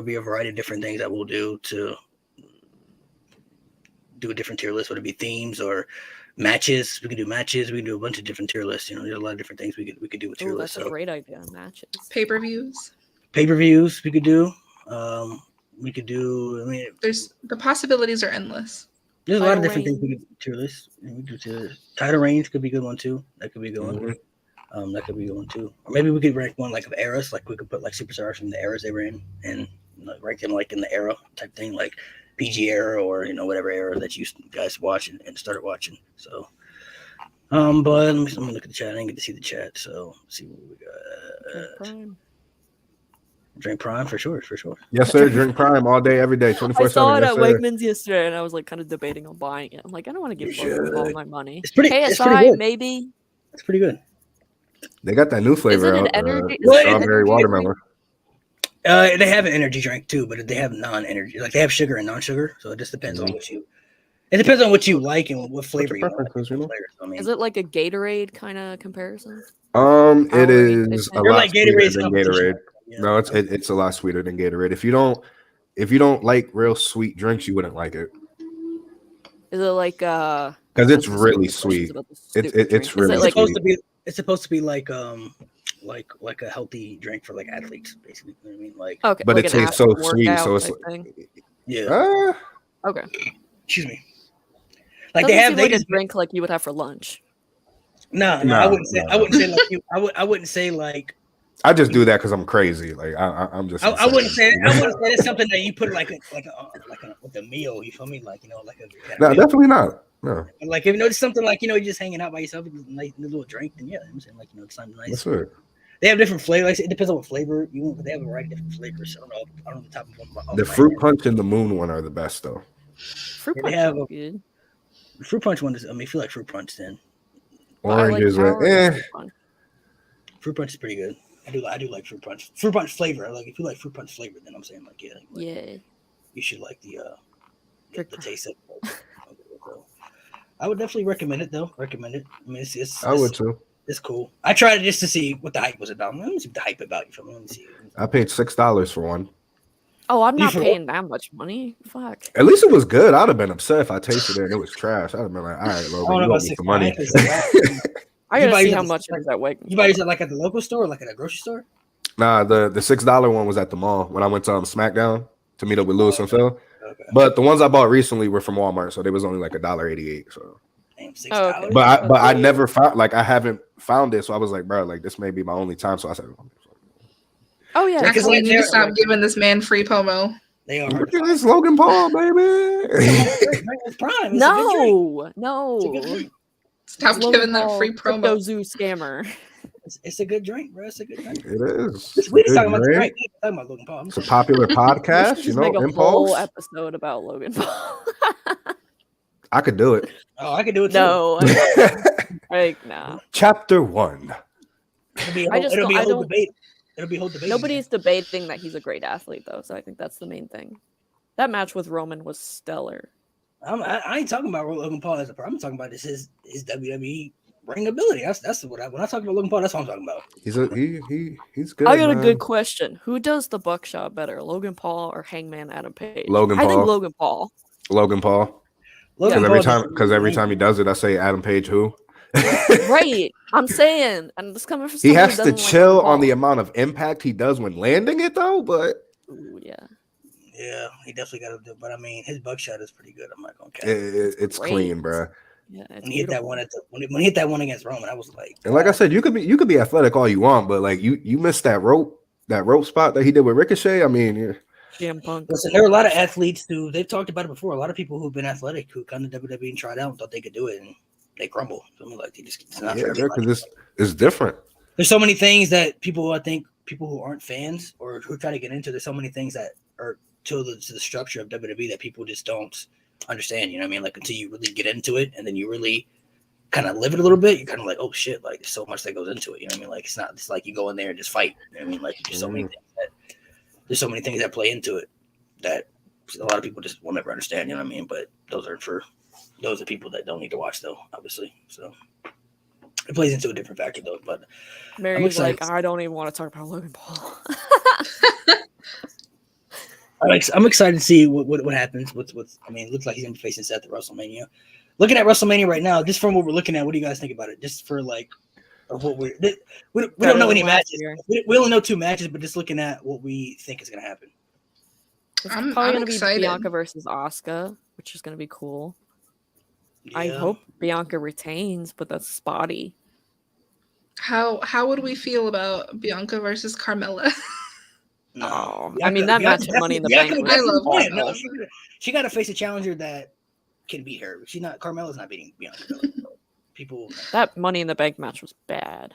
Speaker 1: be a variety of different things that we'll do to do a different tier list. Whether it be themes or matches, we can do matches. We can do a bunch of different tier lists. There's a lot of different things we could do with tier lists.
Speaker 2: That's a great idea. Matches.
Speaker 4: Pay-per-views
Speaker 1: we could do. We could do. I mean,
Speaker 4: there's the possibilities are endless.
Speaker 1: There's a lot of different things we could tier list. We do title range could be a good one too. That could be a good one. That could be a good one too. Or maybe we could rank one like of eras. Like we could put like superstars from the eras they were in and rank them like in the era type thing, like PG era or whatever era that you guys watch and started watching. So, but I'm gonna look at the chat. I didn't get to see the chat, so let's see what we got. Drink Prime for sure.
Speaker 3: Yes, sir. Drink Prime all day, every day, 24/7.
Speaker 2: I saw it at Wegmans yesterday, and I was like kind of debating on buying it. I'm like, I don't want to give all my money.
Speaker 1: It's pretty good.
Speaker 2: Maybe.
Speaker 1: It's pretty good.
Speaker 3: They got that new flavor out. Strawberry watermelon.
Speaker 1: They have an energy drink too, but they have non-energy. Like they have sugar and non-sugar, so it just depends on what you. It depends on what you like and what flavor you like.
Speaker 2: Is it like a Gatorade kind of comparison?
Speaker 3: It is a lot sweeter than Gatorade.
Speaker 1: Yeah.
Speaker 3: No, it's a lot sweeter than Gatorade. If you don't like real sweet drinks, you wouldn't like it.
Speaker 2: Is it like
Speaker 3: because it's really sweet. It's really sweet.
Speaker 1: It's supposed to be like a healthy drink for like athletes, basically. You know what I mean? Like
Speaker 2: okay,
Speaker 3: but
Speaker 2: like
Speaker 3: it tastes so sweet, so it's
Speaker 1: yeah.
Speaker 2: Okay.
Speaker 1: Excuse me. Like they have
Speaker 2: like a drink like you would have for lunch.
Speaker 1: No, I wouldn't say. I wouldn't say like you. I wouldn't say like.
Speaker 3: I just do that because I'm crazy. Like I'm just.
Speaker 1: I wouldn't say. I wouldn't say it's something that you put like a with a meal. You feel me? Like like a.
Speaker 3: No, definitely not. No.
Speaker 1: Like if it's something like you're just hanging out by yourself, with a nice little drink, then yeah, I'm saying like it's something nice.
Speaker 3: That's it.
Speaker 1: They have different flavors. It depends on what flavor you want, but they have a variety of different flavors. So I don't know the top of them.
Speaker 3: The fruit punch and the moon one are the best though.
Speaker 2: Fruit punch is good.
Speaker 1: The fruit punch one is. I mean, if you like fruit punch, then
Speaker 3: oranges are
Speaker 1: Fruit punch is pretty good. I do like fruit punch. Fruit punch flavor. Like if you like fruit punch flavor, then I'm saying like yeah. You should like the taste of it. I would definitely recommend it though. I mean,
Speaker 3: I would too.
Speaker 1: It's cool. I tried it just to see what the hype was about. Let me see what the hype about. You feel me? Let me see.
Speaker 3: I paid $6 for one.
Speaker 2: Oh, I'm not paying that much money. Fuck.
Speaker 3: At least it was good. I'd have been upset if I tasted it and it was trash. I'd have been like, all right, Logan, you owe me some money.
Speaker 2: I gotta see how much it is at Wegmans.
Speaker 1: You buy it like at the local store or like at a grocery store?
Speaker 3: Nah, the $6 one was at the mall when I went to SmackDown to meet up with Lewis and Phil. Okay. But the ones I bought recently were from Walmart, so they was only like $1.88. So.
Speaker 1: Damn, $6.
Speaker 3: But I never found I haven't found it, so I was like, bro, like this may be my only time. So I said,
Speaker 2: Oh yeah,
Speaker 1: Because
Speaker 4: Actually, you
Speaker 1: like,
Speaker 4: need to
Speaker 1: they're-
Speaker 4: stop giving this man free promo.
Speaker 1: They are hard
Speaker 3: Look
Speaker 1: to
Speaker 3: at
Speaker 1: find.
Speaker 3: this Logan Paul, baby.
Speaker 1: It's prime. It's a good drink.
Speaker 2: no.
Speaker 1: It's a good drink.
Speaker 4: Stop
Speaker 2: Logan
Speaker 4: giving that
Speaker 2: Paul,
Speaker 4: free
Speaker 2: Crypto
Speaker 4: promo.
Speaker 2: Zoo scammer.
Speaker 1: It's a good drink, bro. It's a good drink.
Speaker 3: It is.
Speaker 1: We just
Speaker 3: Good
Speaker 1: talking about the
Speaker 3: drink.
Speaker 1: drink. We ain't talking about Logan Paul.
Speaker 3: It's a popular
Speaker 2: We
Speaker 3: podcast,
Speaker 2: should
Speaker 3: you
Speaker 2: just make
Speaker 3: know,
Speaker 2: a
Speaker 3: Impulse.
Speaker 2: whole episode about Logan Paul.
Speaker 3: I could do it.
Speaker 1: Oh, I could do it too.
Speaker 2: No, like nah.
Speaker 3: Chapter 1.
Speaker 1: It'll be a
Speaker 2: I
Speaker 1: whole,
Speaker 2: just
Speaker 1: it'll be a
Speaker 2: don't- I
Speaker 1: whole
Speaker 2: don't-
Speaker 1: debate. It'll be a whole debate.
Speaker 2: Nobody's debating that he's a great athlete though, so I think that's the main thing. That match with Roman was stellar.
Speaker 1: I ain't talking about Logan Paul as a pro. I'm talking about his WWE ring ability. That's what when I talk about Logan Paul, that's what I'm talking about.
Speaker 3: He's good.
Speaker 2: I got a
Speaker 3: man.
Speaker 2: good question. Who does the buckshot better, Logan Paul or Hangman Adam Page?
Speaker 3: Logan
Speaker 2: I think
Speaker 3: Paul.
Speaker 2: Logan Paul.
Speaker 3: Logan Paul.
Speaker 1: Logan
Speaker 3: Because
Speaker 1: Paul
Speaker 3: every time he does it, I say Adam Page who.
Speaker 2: Right. I'm saying, and this coming from
Speaker 3: He
Speaker 2: someone
Speaker 3: has
Speaker 2: who
Speaker 3: to
Speaker 2: doesn't like
Speaker 3: chill
Speaker 2: Logan
Speaker 3: on the
Speaker 2: Paul.
Speaker 3: amount of impact he does when landing it, though. But
Speaker 2: Ooh, yeah.
Speaker 1: Yeah, he definitely got to do. But I mean, his buckshot is pretty good. I'm not gonna cap.
Speaker 3: it's
Speaker 2: Great.
Speaker 3: clean, bro.
Speaker 2: Yeah, it's
Speaker 1: When he hit that
Speaker 2: beautiful.
Speaker 1: one when he hit that one against Roman, I was like,
Speaker 3: And like I said, you could be athletic all you want, but like you missed that rope spot that he did with Ricochet. I mean,
Speaker 2: CM Punk.
Speaker 1: listen, there are a lot of athletes who they've talked about it before. A lot of people who've been athletic who come to WWE and tried out and thought they could do it, and they crumble. So I'm like, it's not for everybody.
Speaker 3: because it's different.
Speaker 1: There's so many things that people, I think, people who aren't fans or who try to get into, there's so many things that are to the structure of WWE that people just don't understand. You know what I mean? Like until you really get into it and then you really kind of live it a little bit, you're kind of like, oh shit, like there's so much that goes into it. You know what I mean? Like it's like you go in there and just fight. You know what I mean? Like there's so many things that play into it that a lot of people just will never understand. You know what I mean? But those are people that don't need to watch though, obviously. So it plays into a different factor though. But
Speaker 2: Mary's like, I don't even want to talk about Logan Paul.
Speaker 1: I'm excited to see what happens. I mean, it looks like he's gonna be facing Seth at WrestleMania. Looking at WrestleMania right now, just from what we're looking at, what do you guys think about it? Just for like, of what we don't know any matches. We only know 2 matches, but just looking at what we think is gonna happen.
Speaker 2: It's
Speaker 4: I'm
Speaker 2: probably gonna
Speaker 4: excited.
Speaker 2: be Bianca versus Asuka, which is gonna be cool.
Speaker 1: Yeah.
Speaker 2: I hope Bianca retains, but that's spotty.
Speaker 4: How would we feel about Bianca versus Carmella?
Speaker 1: No,
Speaker 2: Oh, I mean, that match at Money in the Bank was
Speaker 4: I love
Speaker 1: win.
Speaker 4: that.
Speaker 1: No, she got to face a challenger that can beat her. Carmella's not beating Bianca. People,
Speaker 2: That Money in the Bank match was bad.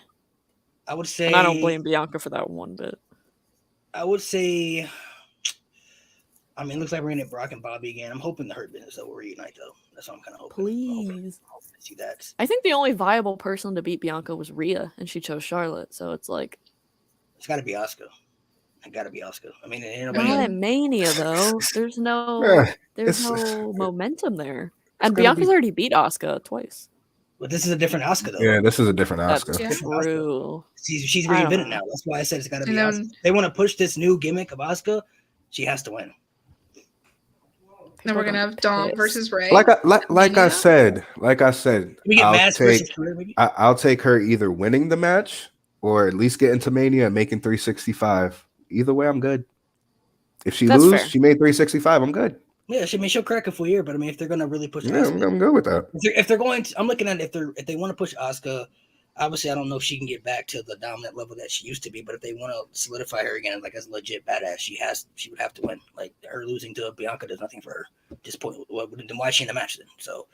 Speaker 1: I would say,
Speaker 2: And I don't blame Bianca for that one bit.
Speaker 1: I would say, I mean, it looks like we're gonna get Brock and Bobby again. I'm hoping the Hurt Business will reunite though. That's what I'm kind of hoping.
Speaker 2: Please.
Speaker 1: I'm hoping to see that.
Speaker 2: I think the only viable person to beat Bianca was Rhea, and she chose Charlotte. So it's like,
Speaker 1: It's got to be Asuka. It got to be Asuka. I mean, ain't nobody
Speaker 2: not
Speaker 1: else.
Speaker 2: at Mania though. There's no
Speaker 3: it's-
Speaker 2: momentum there. And
Speaker 3: gonna
Speaker 2: Bianca's
Speaker 3: be-
Speaker 2: already beat Asuka twice.
Speaker 1: But this is a different Asuka though.
Speaker 3: Yeah, this is a different
Speaker 2: That's
Speaker 3: Oscar.
Speaker 4: Yeah.
Speaker 2: true.
Speaker 1: She's
Speaker 2: I don't
Speaker 1: reinvented
Speaker 2: know.
Speaker 1: now. That's why I said it's got to be
Speaker 4: And
Speaker 1: Asuka.
Speaker 4: then-
Speaker 1: They want to push this new gimmick of Asuka. She has to win.
Speaker 4: Then we're gonna have Dom versus Ray.
Speaker 3: Like I said,
Speaker 1: Can we get Mass versus Career, maybe?
Speaker 3: I'll take her either winning the match or at least getting to Mania and making 365. Either way, I'm good. If she
Speaker 2: That's
Speaker 3: loses,
Speaker 2: fair.
Speaker 3: she made 365. I'm good.
Speaker 1: Yeah, she'll crack a full year, but I mean, if they're gonna really push,
Speaker 3: Yeah,
Speaker 1: Asuka,
Speaker 3: I'm good with that.
Speaker 1: if they're going to, I'm looking at if they want to push Asuka. Obviously, I don't know if she can get back to the dominant level that she used to be, but if they want to solidify her again, like as a legit badass, she would have to win. Like her losing to Bianca does nothing for her. At this point, then why is she in the match then? So,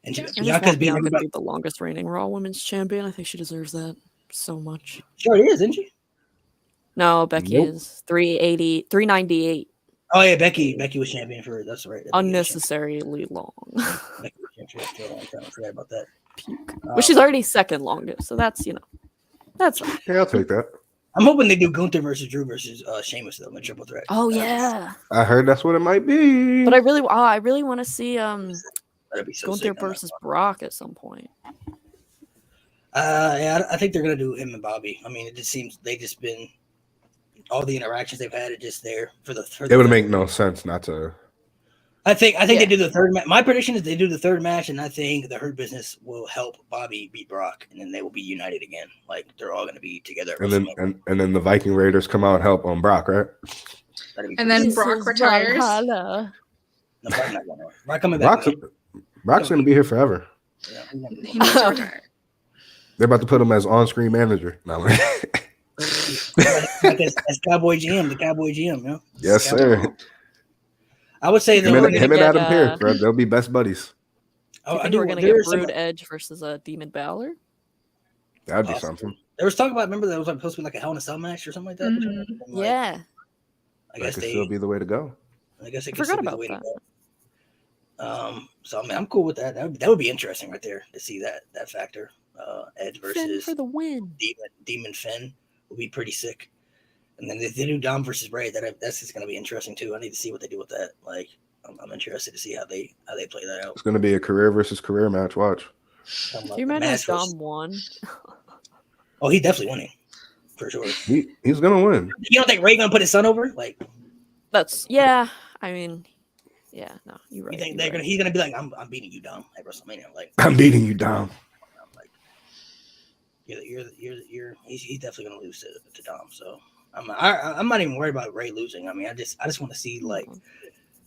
Speaker 1: and
Speaker 4: Yeah.
Speaker 2: I just
Speaker 1: Bianca's
Speaker 2: want
Speaker 1: beating
Speaker 2: Bianca to
Speaker 1: everybody.
Speaker 2: be the longest reigning Raw Women's Champion. I think she deserves that so much.
Speaker 1: Sure, it is, isn't she?
Speaker 2: No, Becky
Speaker 3: Nope.
Speaker 2: is 398.
Speaker 1: Oh yeah, Becky was champion for. That's right. Becky was
Speaker 2: Unnecessarily long.
Speaker 1: champion. Becky was champion for a long time. I forgot about that.
Speaker 2: But she's already second longest, so that's that's right.
Speaker 3: Yeah, I'll take that.
Speaker 1: I'm hoping they do Gunther versus Drew versus Sheamus though in triple threat.
Speaker 2: Oh yeah,
Speaker 3: I heard that's what it might be.
Speaker 2: but I really want to see
Speaker 1: That'd be so
Speaker 2: Gunther
Speaker 1: sick.
Speaker 2: versus Brock at some point.
Speaker 1: Yeah, I think they're gonna do him and Bobby. I mean, it just seems they just been all the interactions they've had. It just there for the.
Speaker 3: It would make no sense not to.
Speaker 1: I think
Speaker 4: Yeah.
Speaker 1: they do the third match. My prediction is they do the third match, and I think the Hurt Business will help Bobby beat Brock, and then they will be united again. Like they're all gonna be together. at
Speaker 3: And then
Speaker 1: WrestleMania.
Speaker 3: and then the Viking Raiders come out and help on Brock, right?
Speaker 1: That'd be
Speaker 4: And then
Speaker 1: pretty sick.
Speaker 4: Brock retires.
Speaker 2: Valhalla.
Speaker 1: No, Brock's not going nowhere. Brock coming back.
Speaker 3: Brock's gonna be here forever.
Speaker 1: Yeah, he's not gonna go
Speaker 4: He needs to
Speaker 2: Okay.
Speaker 4: retire.
Speaker 3: They're about to put him as on-screen manager. No,
Speaker 1: That's Cowboy GM, the Cowboy GM, you know?
Speaker 3: Yes, sir.
Speaker 1: I would say
Speaker 3: Him
Speaker 2: we're
Speaker 3: and,
Speaker 2: gonna
Speaker 3: him and
Speaker 2: get,
Speaker 3: Adam Pearce, bro. They'll be best buddies.
Speaker 2: Do you
Speaker 1: I
Speaker 2: think
Speaker 1: do.
Speaker 2: we're gonna
Speaker 1: There
Speaker 2: get
Speaker 1: is some
Speaker 2: Brood Edge versus Demon Balor?
Speaker 3: That'd be
Speaker 1: possible.
Speaker 3: something.
Speaker 1: There was talk about. Remember that was like supposed to be like a Hell in a Cell match or something like that.
Speaker 4: Mhm.
Speaker 1: And, like,
Speaker 2: Yeah,
Speaker 1: I
Speaker 3: That
Speaker 1: guess
Speaker 3: could
Speaker 1: they.
Speaker 3: still be the way to go.
Speaker 1: I guess it
Speaker 2: I
Speaker 1: could still
Speaker 2: forgot
Speaker 1: be the
Speaker 2: about
Speaker 1: way to
Speaker 2: that.
Speaker 1: go. So I mean, I'm cool with that. That would be interesting right there to see that factor. Edge
Speaker 2: Finn
Speaker 1: versus
Speaker 2: for the win.
Speaker 1: Demon Finn would be pretty sick. And then if they do Dom versus Bray, that's just going to be interesting too. I need to see what they do with that. Like, I'm interested to see how they play that out.
Speaker 3: It's going to be a career versus career match. Watch.
Speaker 2: Can you imagine if Dom won?
Speaker 1: Oh, he's definitely winning for sure.
Speaker 3: He's going to win.
Speaker 1: You don't think Ray going to put his son over? Like,
Speaker 2: Yeah. I mean, yeah. No, you're right.
Speaker 1: You think
Speaker 2: you're right.
Speaker 1: he's going to be like, I'm beating you, Dom, at WrestleMania? Like,
Speaker 3: I'm beating you, Dom.
Speaker 1: Like, he's definitely going to lose to Dom. So I'm not even worried about Ray losing. I mean, I just want to see like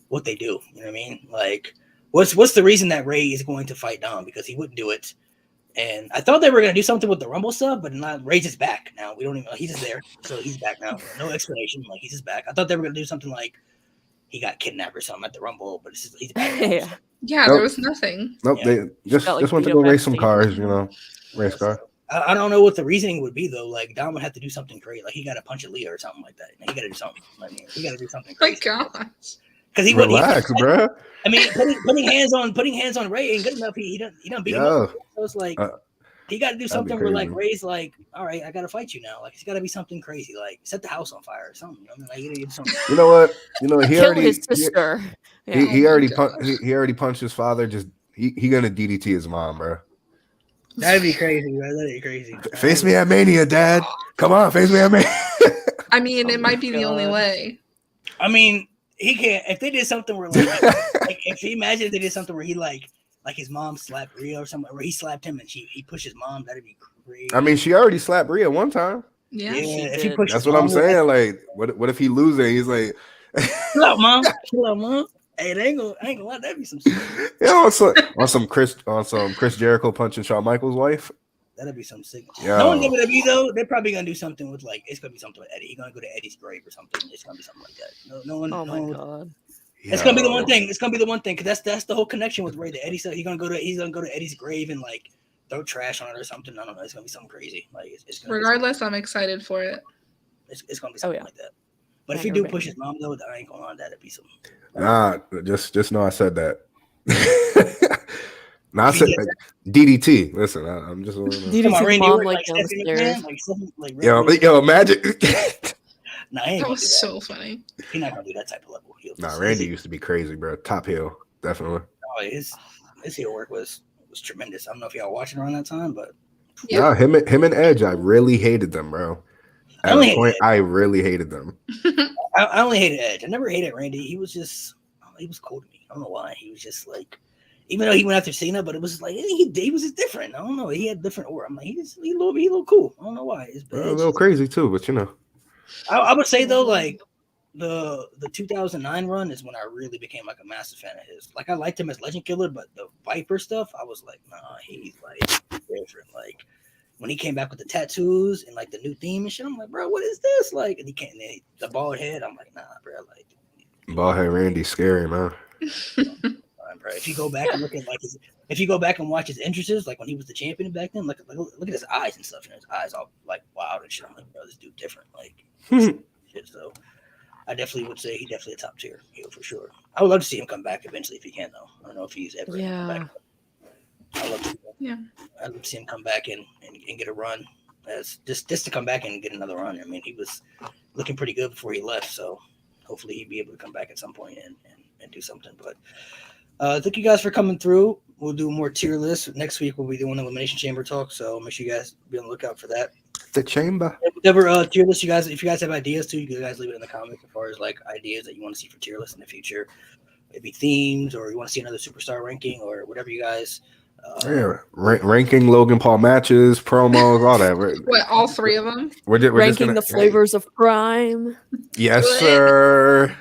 Speaker 1: what they do. You know what I mean? Like, what's the reason that Ray is going to fight Dom? Because he wouldn't do it. And I thought they were going to do something with the Rumble stuff, but not. Ray's just back now. We don't even. He's just there, so he's back now. No explanation. Like, he's just back. I thought they were going to do something like he got kidnapped or something at the Rumble, but it's just, he's back now.
Speaker 2: Yeah.
Speaker 1: So.
Speaker 4: Yeah,
Speaker 3: Nope.
Speaker 4: there was nothing.
Speaker 3: Nope.
Speaker 1: Yeah.
Speaker 3: They just
Speaker 2: Got, like,
Speaker 3: went to
Speaker 2: beat
Speaker 3: go
Speaker 2: up
Speaker 3: race some
Speaker 2: backstage.
Speaker 3: cars. You know, race car.
Speaker 1: I don't know what the reasoning would be though. Like, Dom would have to do something crazy. Like, he got to punch Aaliyah or something like that. He got to do something. I mean, he got to do something
Speaker 4: My
Speaker 1: crazy.
Speaker 4: gosh.
Speaker 1: Because he
Speaker 3: Relax, bro.
Speaker 1: I mean, putting hands on Ray ain't good enough. He done beat him
Speaker 3: Yo.
Speaker 1: up. So it's like he got to do
Speaker 3: that'd be
Speaker 1: something where like
Speaker 3: crazy.
Speaker 1: Ray's like, all right, I got to fight you now. Like, it's got to be something crazy. Like, set the house on fire or something. I mean, like, you gotta do something.
Speaker 3: You know what? You know he
Speaker 2: Kill
Speaker 3: already
Speaker 2: his sister. Yeah.
Speaker 3: he
Speaker 4: Oh my
Speaker 3: already
Speaker 4: gosh.
Speaker 3: he already punched his father. Just he gonna DDT his mom, bro.
Speaker 1: That'd be crazy, bro. That'd be crazy.
Speaker 3: Face me at Mania, Dad. Come on, face me at Mania.
Speaker 4: I mean,
Speaker 2: Oh
Speaker 4: it
Speaker 2: my
Speaker 4: might be the only
Speaker 2: God.
Speaker 4: way.
Speaker 1: I mean, he can't. If they did something where like if you imagine if they did something where he like his mom slapped Rhea or something, where he slapped him and he pushed his mom, that'd be crazy.
Speaker 3: I mean, she already slapped Rhea one time.
Speaker 4: Yeah.
Speaker 1: if
Speaker 2: She
Speaker 1: he pushed
Speaker 3: That's
Speaker 1: his
Speaker 3: what I'm
Speaker 1: mom,
Speaker 3: saying. Like, what if he loses? He's like,
Speaker 1: Chill out, mom. Chill out, mom. Hey, I ain't gonna lie, that'd be some shit.
Speaker 3: you know, on some Chris Jericho punching Shawn Michaels' wife.
Speaker 1: That'd be some sick.
Speaker 3: Yo.
Speaker 1: No one WWE though, they're probably gonna do something with like it's gonna be something with Eddie. He's gonna go to Eddie's grave or something. It's gonna be something like that. No one.
Speaker 2: Oh my
Speaker 1: no one,
Speaker 2: God.
Speaker 1: It's gonna be the one thing. It's gonna be the one thing because that's the whole connection with Ray. That Eddie said he's gonna go to Eddie's grave and like throw trash on it or something. I don't know. It's gonna be something crazy. Like it's gonna
Speaker 4: Regardless, I'm excited for it.
Speaker 1: it's gonna be something like that. But if
Speaker 2: Yeah,
Speaker 1: he do
Speaker 2: right.
Speaker 1: push his mom though, I ain't gonna lie, that'd be some.
Speaker 3: Nah, just know I said that. Nah, I said DDT. Listen, I'm just.
Speaker 2: DDT
Speaker 1: Come on, Randy
Speaker 2: mom
Speaker 1: Orton,
Speaker 2: like down the
Speaker 1: Stephanie
Speaker 2: stairs.
Speaker 1: McMahon, like
Speaker 3: Yo, Magic.
Speaker 1: Nah, he ain't
Speaker 4: That
Speaker 1: gonna
Speaker 4: was
Speaker 1: do
Speaker 4: so funny.
Speaker 1: He's not gonna do that type of level.
Speaker 3: Nah, Randy used to be crazy, bro. Top heel, definitely.
Speaker 1: Oh, his heel work was tremendous. I don't know if y'all watching around that time, but
Speaker 3: Yeah, him and Edge, I really hated them, bro. At a point, I really hated them.
Speaker 1: I only hated Edge. I never hated Randy. He was cool to me. I don't know why. He was just like, even though he went after Cena, but it was like he was just different. I don't know. He had different aura. I'm like, he a little cool. I don't know why.
Speaker 3: A little crazy too, but you know.
Speaker 1: I would say though, like the 2009 run is when I really became like a massive fan of his. Like I liked him as Legend Killer, but the Viper stuff, I was like, nah, he's like different. Like when he came back with the tattoos and like the new theme and shit, I'm like, bro, what is this? Like, and the bald head, I'm like, nah, bro, like
Speaker 3: Baldhead Randy, scary man.
Speaker 1: bro. If you go back and look at if you go back and watch his entrances, like when he was the champion back then, look at his eyes and stuff, and his eyes all like wild and shit. I'm like, bro, this dude different, like shit. So I definitely would say he definitely a top tier heel for sure. I would love to see him come back eventually if he can though. I don't know if he's ever gonna come back. I'd love to see him come back and get a run. As just to come back and get another run. I mean, he was looking pretty good before he left, so hopefully he'd be able to come back at some point and do something. But thank you guys for coming through. We'll do more tier lists. Next week we'll be doing Elimination Chamber talk, so make sure you guys be on the lookout for that.
Speaker 3: The chamber.
Speaker 1: Whatever tier list you guys, if you guys have ideas too, you guys leave it in the comments as far as like ideas that you want to see for tier lists in the future. Maybe themes, or you want to see another superstar ranking, or whatever you guys.
Speaker 3: Ranking Logan Paul matches, promos, all that.
Speaker 4: What, all three of them?
Speaker 3: We're
Speaker 2: ranking the flavors of crime.
Speaker 3: Yes, sir.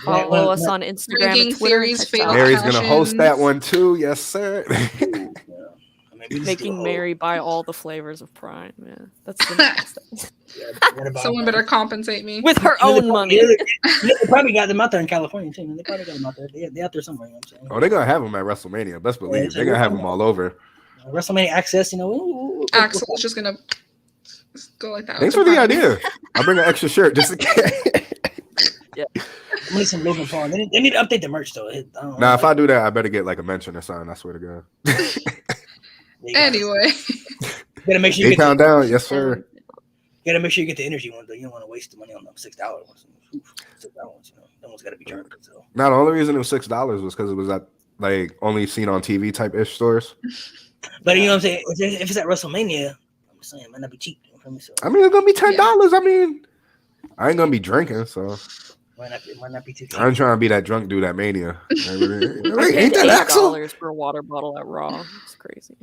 Speaker 2: Follow us on Instagram
Speaker 4: Ranking
Speaker 2: and Twitter.
Speaker 4: series fatal
Speaker 3: Mary's gonna
Speaker 4: passions.
Speaker 3: host that one too. Yes, sir.
Speaker 1: I mean, we just do a
Speaker 2: Making
Speaker 1: whole-
Speaker 2: Mary buy all the flavors of Prime. Yeah, that's the next step.
Speaker 1: Yeah, what about
Speaker 4: Someone
Speaker 1: that?
Speaker 4: better compensate me.
Speaker 2: With her
Speaker 1: You know,
Speaker 2: own
Speaker 1: they
Speaker 2: money.
Speaker 1: they probably got them out there in California too. They probably got them out there. They out there somewhere. You know what I'm saying?
Speaker 3: Oh, they're gonna have them at WrestleMania. Best believe
Speaker 1: so
Speaker 3: they're gonna have
Speaker 1: you're
Speaker 3: them all over.
Speaker 1: WrestleMania access. You know,
Speaker 4: Axel's just gonna go like that.
Speaker 3: Thanks
Speaker 4: with
Speaker 3: for the
Speaker 4: Prime.
Speaker 3: idea. I'll bring an extra shirt just in case.
Speaker 1: I need some Logan Paul. They need to update the merch though.
Speaker 3: Nah, if I do that, I better get like a mention or something. I swear to God.
Speaker 4: Anyway,
Speaker 1: gotta make sure you get
Speaker 3: £8 down, yes sir.
Speaker 1: gotta make sure you get the energy one though. You don't want to waste the money on them $6 ones. $6 ones, you know, that one's got to be charged. So.
Speaker 3: Now the only reason it was $6 was because it was at like only seen on TV type ish stores.
Speaker 1: But you know what I'm saying? If it's at WrestleMania, I'm saying it might not be cheap. You know, so
Speaker 3: I mean, it's gonna be $10. I mean, I ain't gonna be drinking, so
Speaker 1: it might not be too cheap.
Speaker 3: I ain't trying to be that drunk dude at Mania.
Speaker 2: I
Speaker 3: Ain't
Speaker 2: paid
Speaker 3: that Axel?
Speaker 2: $8 for a water bottle at Raw. It's crazy.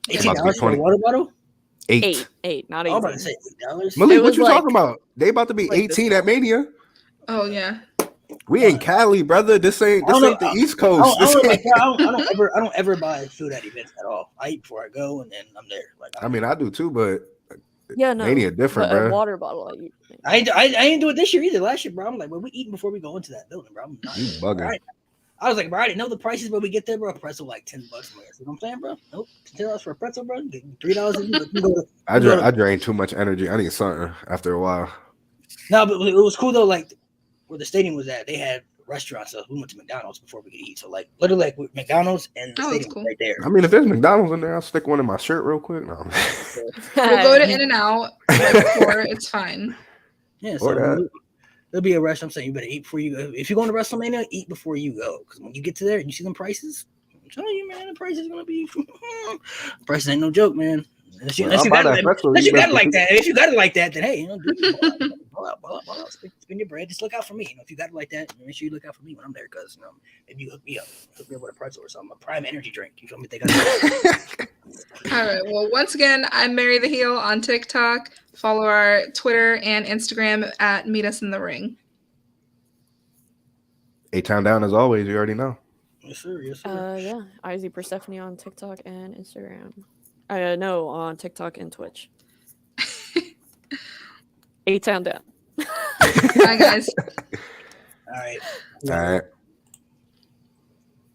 Speaker 1: $18 for a water bottle?
Speaker 2: Eight, not
Speaker 1: I was about to
Speaker 2: 18.
Speaker 1: say $8.
Speaker 3: Malik,
Speaker 2: It
Speaker 3: what
Speaker 2: was
Speaker 3: you
Speaker 2: like-
Speaker 3: talking about? They about to be
Speaker 2: like this
Speaker 3: 18 at Mania.
Speaker 4: oh yeah.
Speaker 3: We in Cali, brother. This ain't the East Coast.
Speaker 1: I don't ever buy food at events at all. I eat before I go, and then I'm there. Like
Speaker 3: I mean, I do too, but
Speaker 2: Yeah, no.
Speaker 3: Mania different,
Speaker 2: but a
Speaker 3: bro.
Speaker 2: water bottle.
Speaker 1: I didn't do it this year either. Last year, bro, I'm like, well, we eating before we go into that building, bro. I'm not,
Speaker 3: You bugging.
Speaker 1: I was like, bro, I didn't know the prices, but we get there, bro. A pretzel like $10. You know what I'm saying, bro? Nope, $10 for a pretzel, bro. $3.
Speaker 3: I drained too much energy. I need something after a while.
Speaker 1: No, but it was cool though. Like where the stadium was at, they had restaurants. So we went to McDonald's before we could eat. So like literally like with McDonald's and the stadium
Speaker 4: cool.
Speaker 1: right there.
Speaker 3: I mean, if there's McDonald's in there, I'll stick one in my shirt real quick. No.
Speaker 4: We'll go to In-N-Out right before. It's fine.
Speaker 1: Yeah,
Speaker 3: Or that.
Speaker 1: so there'll be a rush. I'm saying you better eat before you go. If you're going to WrestleMania, eat before you go. Because when you get to there and you see them prices, I'm telling you, man, the price is gonna be. Prices ain't no joke, man. Unless you got it like that. If you got it like that, then hey, you know, ball out, spend your bread. Just look out for me. You know, if you got it like that, make sure you look out for me when I'm there, because you know, maybe you hook me up with a pretzel or something, a Prime energy drink. You feel me? They got it.
Speaker 4: All right. Well, once again, I'm Mary the Heel on TikTok. Follow our Twitter and Instagram at Meet Us in the Ring.
Speaker 3: A-Town Down as always. You already know.
Speaker 1: Yes, sir. Yes, sir.
Speaker 2: Yeah, Izzy Persephone on TikTok and Instagram. No, on TikTok and Twitch. A-Town Down.
Speaker 4: Bye, guys.
Speaker 1: All right.
Speaker 3: All right.